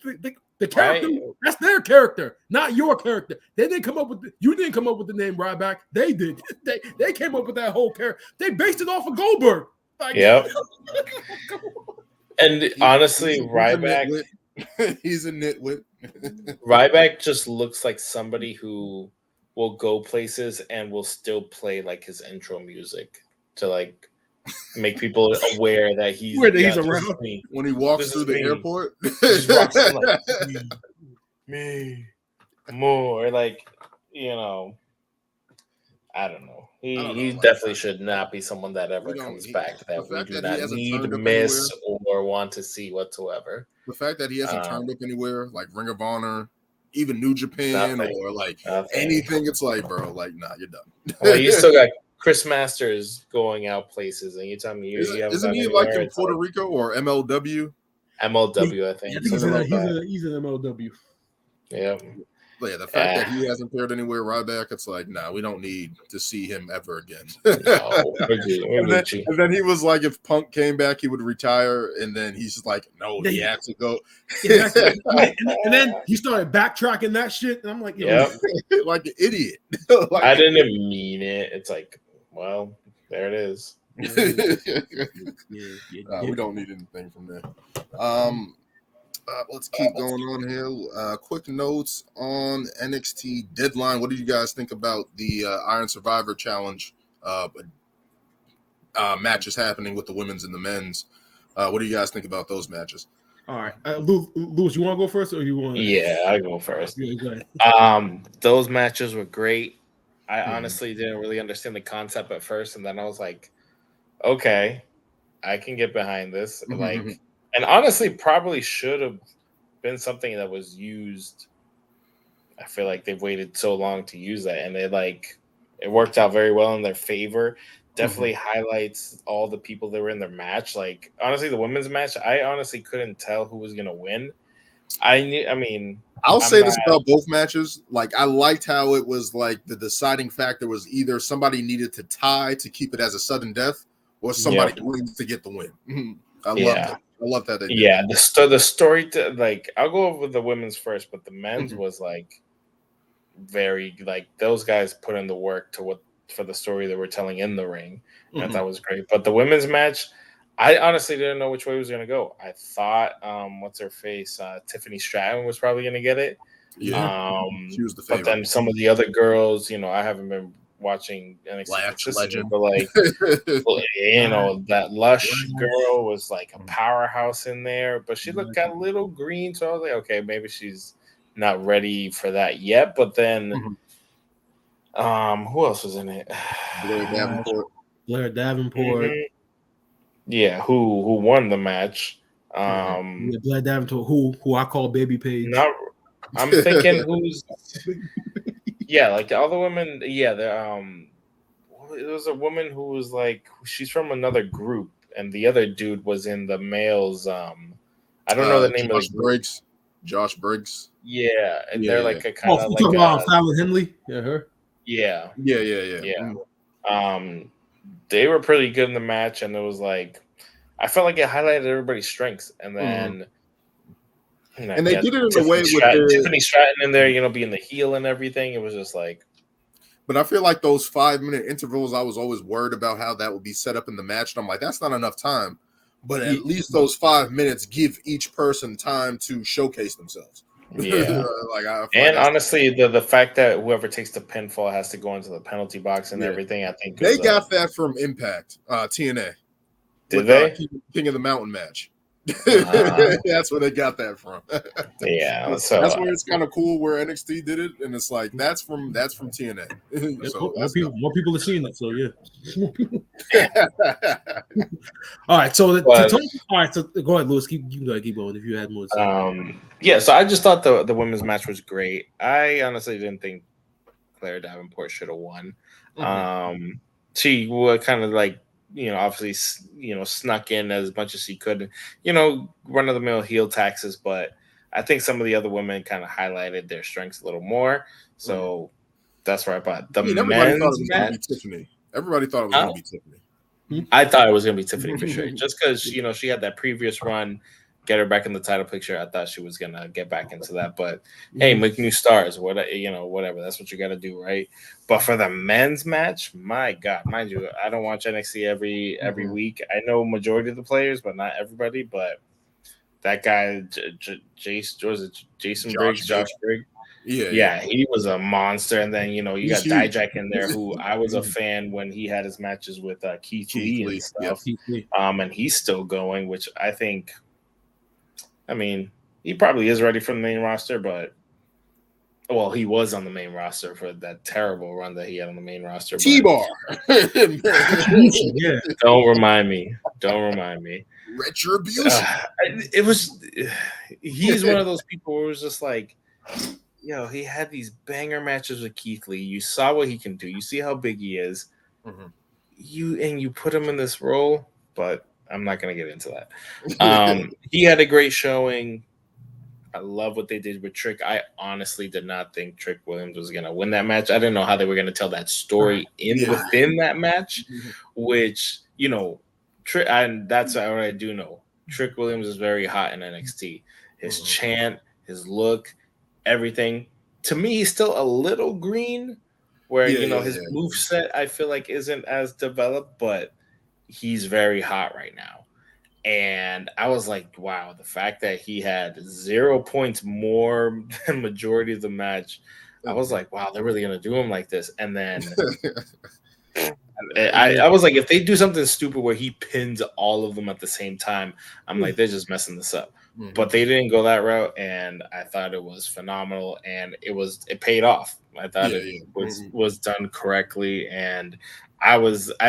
the character, that's their character, not your character. You didn't come up with the name Ryback. They did. They came up with that whole character. They based it off of Goldberg. Like, yep. And honestly, Ryback, he's a nitwit. Ryback just looks like somebody who will go places and will still play like his intro music to like make people aware that he's around. When he walks through the airport. Just walks in like, me, more, like, I don't know. He definitely should not be someone that ever comes back that we do not need, miss, or want to see whatsoever. The fact that he hasn't turned up anywhere, like Ring of Honor, even New Japan, or like anything, it's like, bro, like, nah, you're done. Well, you still got Chris Masters going out places, and you tell me isn't he like in Puerto Rico or MLW? MLW, I think. He's an MLW. Yeah. But yeah, the fact that he hasn't appeared anywhere Ryback, it's like, nah, we don't need to see him ever again. No, and then he was like, if Punk came back, he would retire. And then he's just like, no, he has to go. Yeah, and then he started backtracking that shit. And I'm like, like an idiot. Like, I didn't even mean it. It's like, well, there it is. We don't need anything from there. Let's keep going on here. Quick notes on NXT Deadline. What do you guys think about the Iron Survivor Challenge matches happening with the women's and the men's? What do you guys think about those matches? All right, Louis, you want to go first, or you want? Yeah, I go first. Yeah, go ahead. Those matches were great. I honestly didn't really understand the concept at first, and then I was like, okay, I can get behind this. Like, and honestly, probably should have been something that was used. I feel like they've waited so long to use that, and it worked out very well in their favor. Definitely highlights all the people that were in their match. Like, honestly, the women's match, I honestly couldn't tell who was gonna win. I'll say this about both matches. Like, I liked how it was like the deciding factor was either somebody needed to tie to keep it as a sudden death, or somebody wins to get the win. I love that. The story I'll go over the women's first, but the men's was like very those guys put in the work for the story that we're telling in the ring. And I thought it was great. But the women's match, I honestly didn't know which way it was gonna go. I thought what's her face? Tiffany Stratton was probably gonna get it. Yeah. She was the favorite. But then some of the other girls, I haven't been watching NXT Legend, but that Lush girl was like a powerhouse in there, but she looked a little green, so I was like, okay, maybe she's not ready for that yet. But then who else was in it? Blair Davenport. Yeah, who won the match? Blair Davenport, who I call Baby Page. I'm thinking who's like all the women. Yeah, it was a woman who was she's from another group, and the other dude was in the males. I don't know the name of the group. Josh Briggs. Yeah, and they're like a kind of Fallon Henley. Yeah, her. Yeah. Mm-hmm. They were pretty good in the match, and it was I felt like it highlighted everybody's strengths, and then. And they did it in a way with Tiffany Stratton in there, being the heel and everything. It was just But I feel like those 5-minute intervals, I was always worried about how that would be set up in the match. And I'm like, that's not enough time. But at least those 5 minutes give each person time to showcase themselves. Yeah. Honestly, the fact that whoever takes the pinfall has to go into the penalty box and everything, I think they got that from Impact, TNA. Did they? King of the Mountain match. That's where they got that from. So that's where it's kind of cool where NXT did it, and it's like that's from TNA. So more people are seeing it. So all right. So So go ahead, Lewis. Keep going if you had more. So I just thought the women's match was great. I honestly didn't think Claire Davenport should have won. She was kind of obviously, snuck in as much as she could, run-of-the-mill heel taxes, but I think some of the other women kind of highlighted their strengths a little more. So that's where I bought the men's match. Everybody thought it was going to be Tiffany. I thought it was going to be Tiffany for sure, just because she had that previous run, get her back in the title picture. I thought she was going to get back into that, but hey, make new stars, whatever. That's what you got to do, right? But for the men's match, my God, mind you, I don't watch NXT every week. I know majority of the players, but not everybody. But that guy, Jason Briggs, Josh Briggs. Yeah, he was a monster. And then, you got Dijak in there, who I was a fan when he had his matches with Keith Lee and stuff. And he's still going, which I think, he probably is ready for the main roster, but he was on the main roster for that terrible run that he had on the main roster. T-Bar. Don't remind me. Retribution. He's one of those people who was just he had these banger matches with Keith Lee. You saw what he can do. You see how big he is. You put him in this role, but I'm not going to get into that. He had a great showing. I love what they did with Trick. I honestly did not think Trick Williams was going to win that match. I didn't know how they were going to tell that story within that match, which, you know, and that's what I do know. Trick Williams is very hot in NXT. His chant, his look, everything. To me, he's still a little green, where his moveset I feel like isn't as developed, but he's very hot right now. And I was like, wow, the fact that he had 0 points more than majority of the match, I was like, wow, they're really gonna do him like this. And then I was like, if they do something stupid where he pins all of them at the same time, I'm like, they're just messing this up. But they didn't go that route, and I thought it was phenomenal, and it paid off. I thought it was done correctly, and I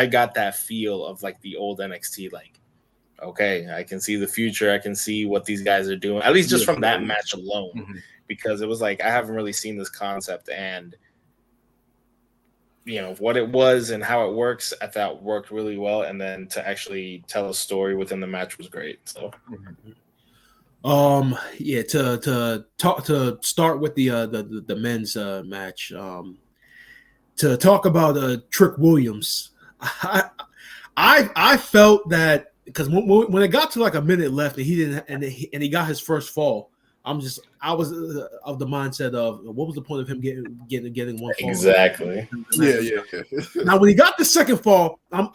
got that feel of like the old NXT, like, okay, I can see the future. I can see what these guys are doing, at least just from that match alone, because it was like, I haven't really seen this concept, and what it was and how it works, I thought worked really well. And then to actually tell a story within the match was great. So, to start with the men's match, to talk about Trick Williams, I felt that because when it got to like a minute left and he didn't and he got his first fall, I was of the mindset of, what was the point of him getting one fall? Exactly. Yeah. Now when he got the second fall, and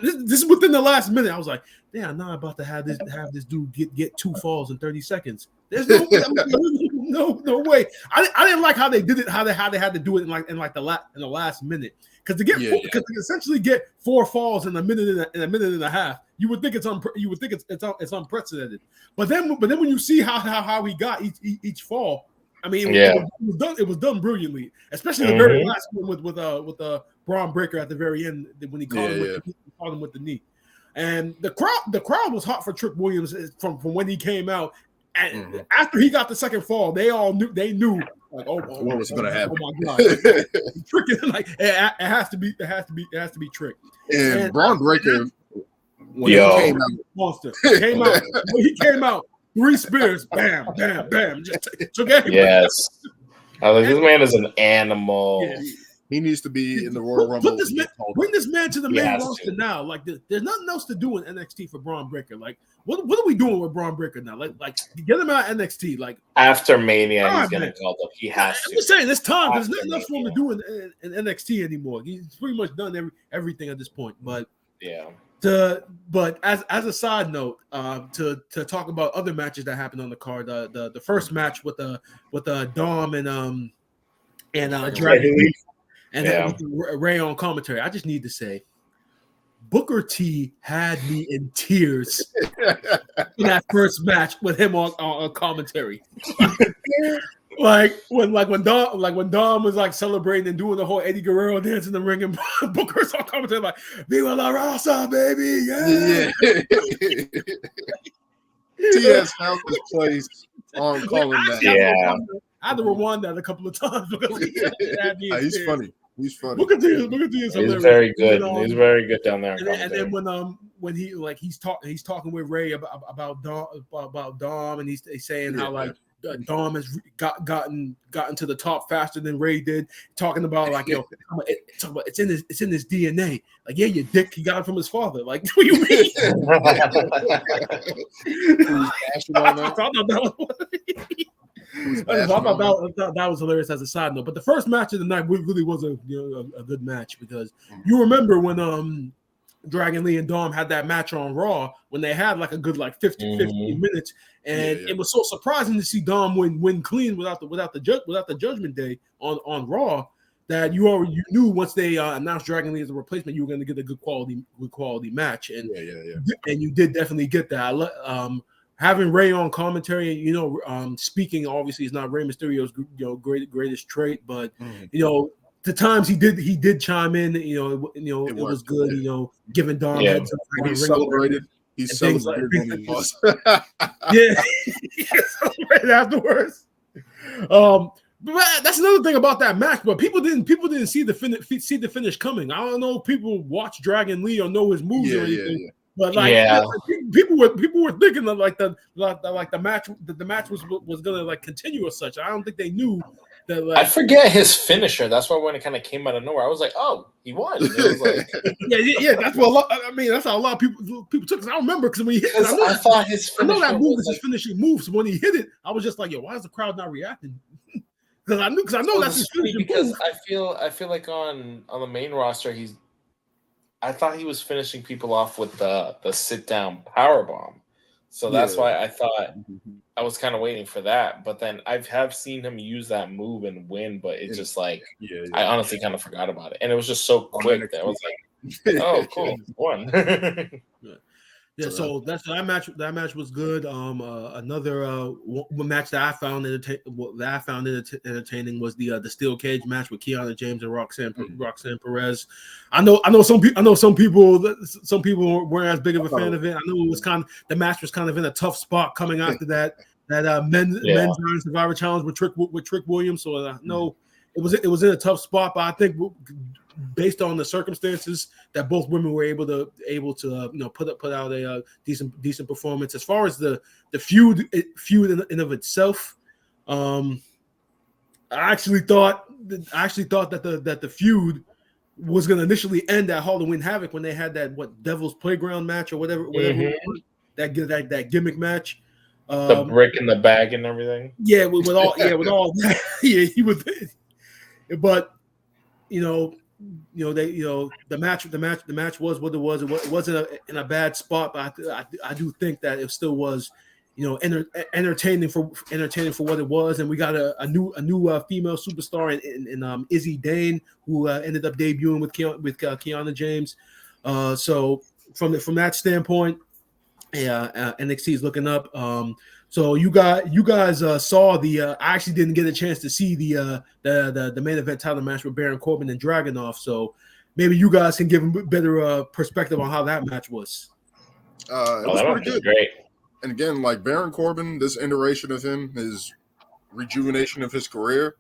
this is within the last minute, I was like, damn, I'm not about to have this dude get 2 falls in 30 seconds. There's no way. No way. I didn't like how they did it, how they had to do it in the last minute. Because to essentially get 4 falls in a minute and a half, you would think it's unprecedented. But then when you see how he got each fall, I mean, it was done brilliantly. Especially the very last one with Braun Breaker at the very end when he caught him with the knee. And the crowd was hot for Trick Williams from when he came out. And after he got the second fall, they knew like, what was going to happen. Oh my god, Trick, like it has to be Trick. And Braun Breaker, when he came out, 3 spears, bam, bam, bam, just took everybody. Yes, I was like, this man is an animal. Yeah. He needs to be in the Royal Rumble. Bring this man to the main roster now. Like, there's nothing else to do in NXT for Braun Breaker. Like, what are we doing with Braun Breaker now? Like get him out of NXT. Like after Mania, he's getting called up. He has to. I'm just saying, it's time. There's nothing else for him to do in NXT anymore. He's pretty much done everything at this point. But but as a side note, to talk about other matches that happened on the card, the first match with the Dom and Dragon Lee. And then with Ray on commentary, I just need to say, Booker T had me in tears in that first match with him on commentary. like when Dom was like celebrating and doing the whole Eddie Guerrero dance in the ring, and Booker's on commentary like, "Viva la raza, baby!" Yeah. TS found his place on calling that. Yeah. I had to rewind that a couple of times because he's funny. He's funny. Look at this. Hilarious. He's very good. He's very good down there. And then when he's talking with Ray about Dom, and he's saying how like Dom has gotten to the top faster than Ray did. Talking about like it's in his DNA. Like, yeah, you dick. He got it from his father. Like, what do you mean? I thought that was hilarious as a side note. But the first match of the night really was a good match, because you remember when Dragon Lee and Dom had that match on Raw when they had like a good like 50 minutes, and it was so surprising to see Dom win clean without the Judgment Day on Raw, that you knew once they announced Dragon Lee as a replacement, you were going to get a good quality match, and and you did definitely get that. Having Ray on commentary, speaking obviously is not Rey Mysterio's greatest trait, but the times he did chime in, it was good. Giving Dom heads up, he celebrated. He celebrated when he lost. He celebrated afterwards. But that's another thing about that match. But people didn't see the finish coming. I don't know if people watch Dragon Lee or know his moves or anything. But people were thinking that the match was gonna like continue or such. I don't think they knew that. Like, I forget his finisher. That's why when it kind of came out of nowhere, I was like, "Oh, he won." It was like, yeah. That's what that's how a lot of people took. Cause I remember because when he hit, I thought his finisher. I know that move is his finishing move. So when he hit it, I was just like, "Yo, why is the crowd not reacting?" Because I know that's his finishing because move. I feel like on the main roster, I thought he was finishing people off with the sit down power bomb. So that's why I thought I was kind of waiting for that. But then I have seen him use that move and win, but it's just like I honestly kind of forgot about it. And it was just so quick that I was like, oh, cool, won. Yeah, so that match was good. Another match that I found entertaining was the steel cage match with Kiana James and Roxanne Perez. I know some people weren't as big of a fan of it. I know the match was kind of in a tough spot coming after that men's Iron Survivor Challenge with Trick Williams. So I know it was in a tough spot, but I think based on the circumstances that both women were able to put out a decent performance. As far as the feud in and of itself, I actually thought that the feud was going to initially end at Halloween Havoc when they had that Devil's Playground match or whatever that gimmick match. The brick in the bag and everything. Yeah, with all that. Yeah, he was. But the match was what it was. It wasn't in a bad spot, but I do think that it still was, entertaining for what it was. And we got a new female superstar in Izzy Dane, who ended up debuting with Kiana James. So from that standpoint, NXT is looking up. So you guys saw I actually didn't get a chance to see the main event title match with Baron Corbin and Dragunov. So maybe you guys can give a better perspective on how that match was. It was pretty good. Great. And again, like Baron Corbin, this iteration of him, his rejuvenation of his career,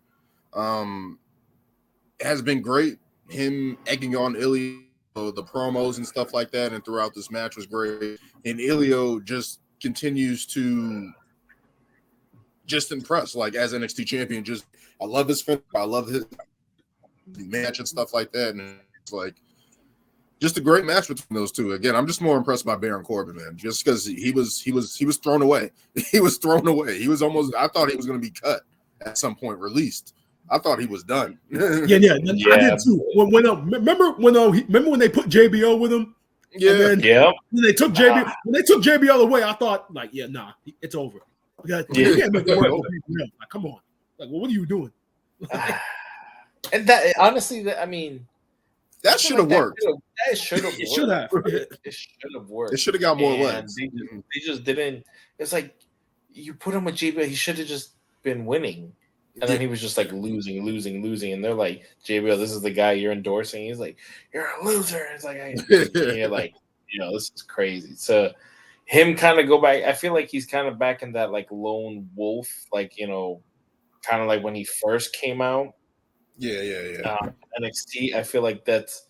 has been great. Him egging on Ilya, the promos and stuff like that, and throughout this match was great. And Ilya just continues to just impress, like as NXT champion. I love his finish, I love his match and stuff like that, and it's like just a great match between those two. Again, I'm just more impressed by Baron Corbin, man, just because he was thrown away. He was thrown away. He was almost. I thought he was going to be cut at some point, released. I thought he was done. Yeah. I did too. Remember when they put JBL with him? Yeah. When they took JBL away, I thought like, it's over. Like, come on. Like, well, what are you doing? And that honestly, that should have worked. It should have. It should have. It should have worked. It should have got more legs. They just didn't. It's like you put him with JBL. He should have just been winning. And then he was just like losing. And they're like, JBL, this is the guy you're endorsing. He's like, you're a loser. It's like, you're like, this is crazy. So him kind of go back. I feel like he's kind of back in that like lone wolf, like, kind of like when he first came out. Yeah. NXT, I feel like that's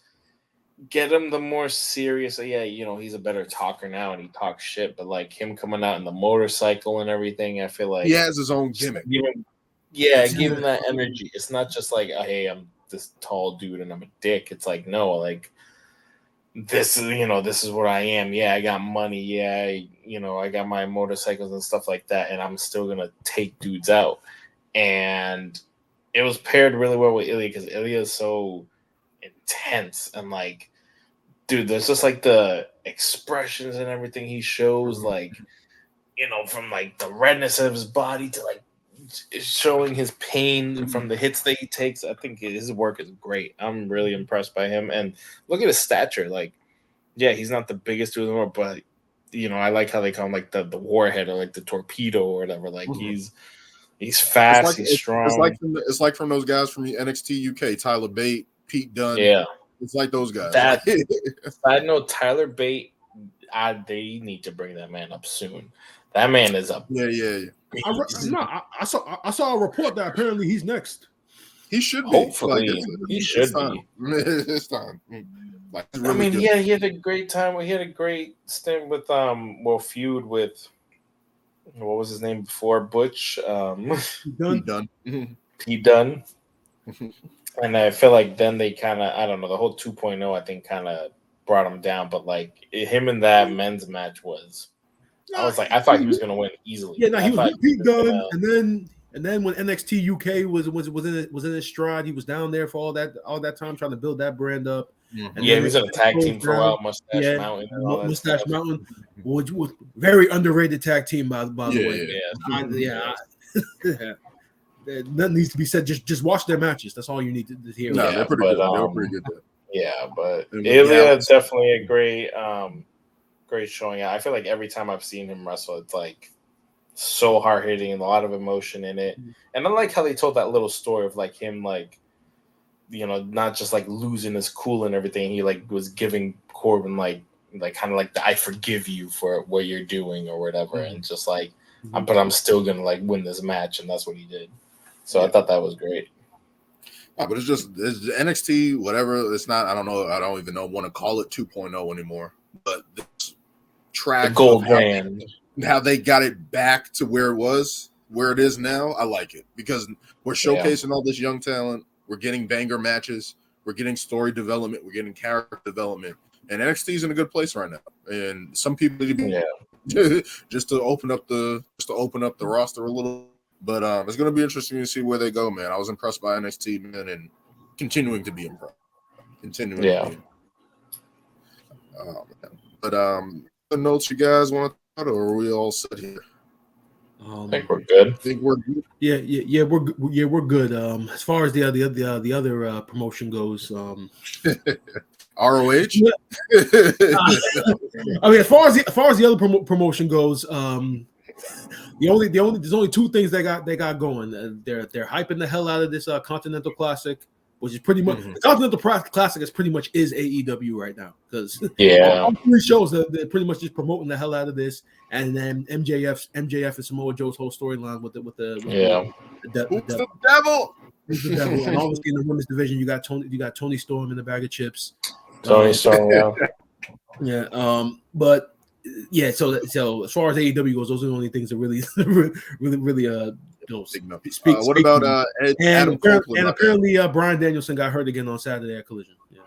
get him the more serious. He's a better talker now and he talks shit. But like him coming out in the motorcycle and everything, I feel like he has his own gimmick. Give him that energy. It's not just like, hey, I'm this tall dude and I'm a dick. It's like, no, like this is what I am. Yeah, I got money. Yeah, I got my motorcycles and stuff like that, and I'm still gonna take dudes out. And it was paired really well with Ilya because Ilya is so intense and like, dude, there's just like the expressions and everything he shows, like, from like the redness of his body to like showing his pain from the hits that he takes. I think his work is great. I'm really impressed by him. And look at his stature. Like, yeah, he's not the biggest dude in the world, but I like how they call him like the warhead or like the torpedo or whatever. Like he's fast, he's strong. It's like from those guys from NXT UK, Tyler Bate, Pete Dunne. Yeah, it's like those guys. I know Tyler Bate. They need to bring that man up soon. That man is up. Yeah. I saw a report that apparently he's next. He should be. Hopefully, he should be. It's time. Like, really good. Yeah, he had a great time. He had a great stint with feud with what was his name before Butch? Done. Done. Pete Dunne. And I feel like then they kind of, I don't know, the whole 2.0 I think kind of brought him down. But like him in that men's match was, I was like, I thought he was going to win easily. Yeah, no, he was with Pete Dunne, gonna... and then when NXT UK was in his stride, he was down there for all that time trying to build that brand up. Mm-hmm. Yeah, he was in a tag team for a while, Mustache Mountain. And all that Mustache stuff. Mountain, which was very underrated tag team by the way. Nothing needs to be said. Just watch their matches. That's all you need to hear. No, they're pretty good. They were pretty good. Yeah, but Ilya definitely a great showing. I feel like every time I've seen him wrestle, it's like so hard hitting and a lot of emotion in it. And I like how they told that little story of like him, like, you know, not just like losing his cool and everything. He like was giving Corbin like kind of like the I forgive you for what you're doing or whatever, and just like, but I'm still gonna like win this match, and that's what he did. So I thought that was great. But it's NXT, whatever. It's not. I don't know. I don't even want to call it 2.0 anymore. But this track, the gold brand, how they got it back to where it is now. I like it because we're showcasing all this young talent. We're getting banger matches. We're getting story development. We're getting character development. And NXT is in a good place right now. And some people, just to open up the roster a little. But it's going to be interesting to see where they go, man. I was impressed by NXT, man, and continuing to be impressed. Man. But the notes you guys want to talk, or are we all set here? I think we're good. Yeah, we're good. As far as the other promotion goes, ROH. I mean, as far as the other promotion goes, there's only two things they got going. They're hyping the hell out of this Continental Classic, which is pretty much the Continental Classic is pretty much AEW right now, because all three shows they're pretty much just promoting the hell out of this, and then MJF and Samoa Joe's whole storyline with the devil. Who's the devil? And obviously in the women's division you got Tony Storm in the bag of chips. Tony Storm, but yeah, so as far as AEW goes, those are the only things that really speak. What about Adam Copeland? And apparently Bryan Danielson got hurt again on Saturday at Collision. Yeah,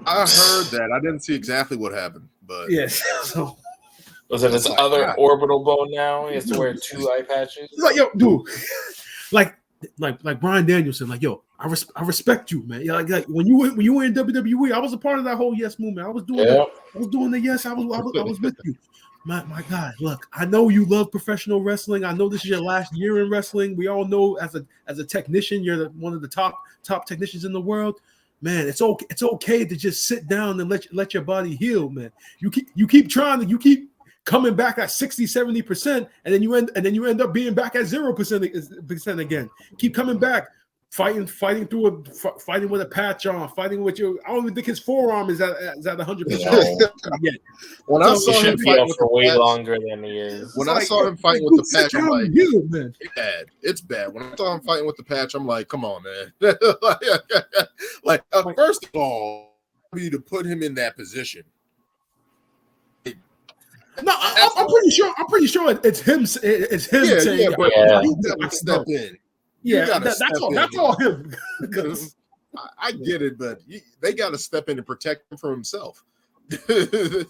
I heard that. I didn't see exactly what happened, but yes. So was it his other orbital bone now? He has to wear 2 eye patches. Like, yo, dude, like Bryan Danielson, like, yo, I respect you, man. Yeah, like when you were in WWE, I was a part of that whole yes movement. I was doing the yes. I was with you. My God, look, I know you love professional wrestling. I know this is your last year in wrestling. We all know as a technician, you're one of the top technicians in the world. Man, it's okay to just sit down and let your body heal, man. You keep trying, you keep coming back at 60-70%, and then you end up being back at 0% again. Keep coming back, fighting with a patch on, fighting with your. I don't even think his forearm is at 100%. Yet. When I saw him fight for way longer than he is. When I saw him fighting with the patch, I'm like, it's bad. When I saw him fighting with the patch, I'm like, come on, man. First of all, I need to put him in that position. No, I'm pretty sure it's him. It's him saying, but you gotta step in. Yeah, that's all him. I get it, but they got to step in and protect him from himself. That's the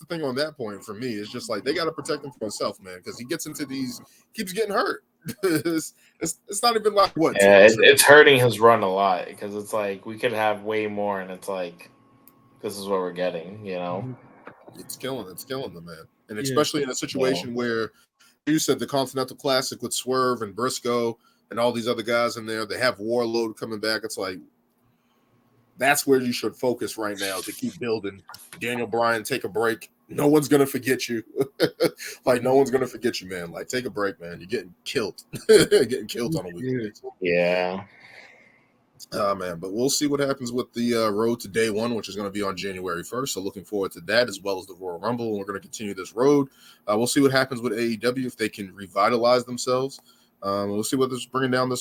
thing on that point for me. It's just like they got to protect him from himself, man, because he gets into keeps getting hurt. it's not even like what. Yeah, it's hurting his run a lot because it's like we could have way more, and it's like this is what we're getting, you know. It's killing them, man, and especially in a situation where you said the Continental Classic with Swerve and Briscoe and all these other guys in there. They have Warlord coming back. It's like that's where you should focus right now to keep building. Daniel Bryan, take a break. No one's gonna forget you. No one's gonna forget you, man. Like, take a break, man. You're getting killed. Getting killed on a weekly basis. Yeah. Man, but we'll see what happens with the road to day one, which is going to be on January 1st. So looking forward to that, as well as the Royal Rumble. And we're going to continue this road. We'll see what happens with AEW, if they can revitalize themselves. We'll see what is bringing down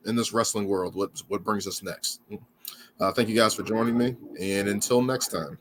in this wrestling world. What brings us next. Thank you guys for joining me, and until next time.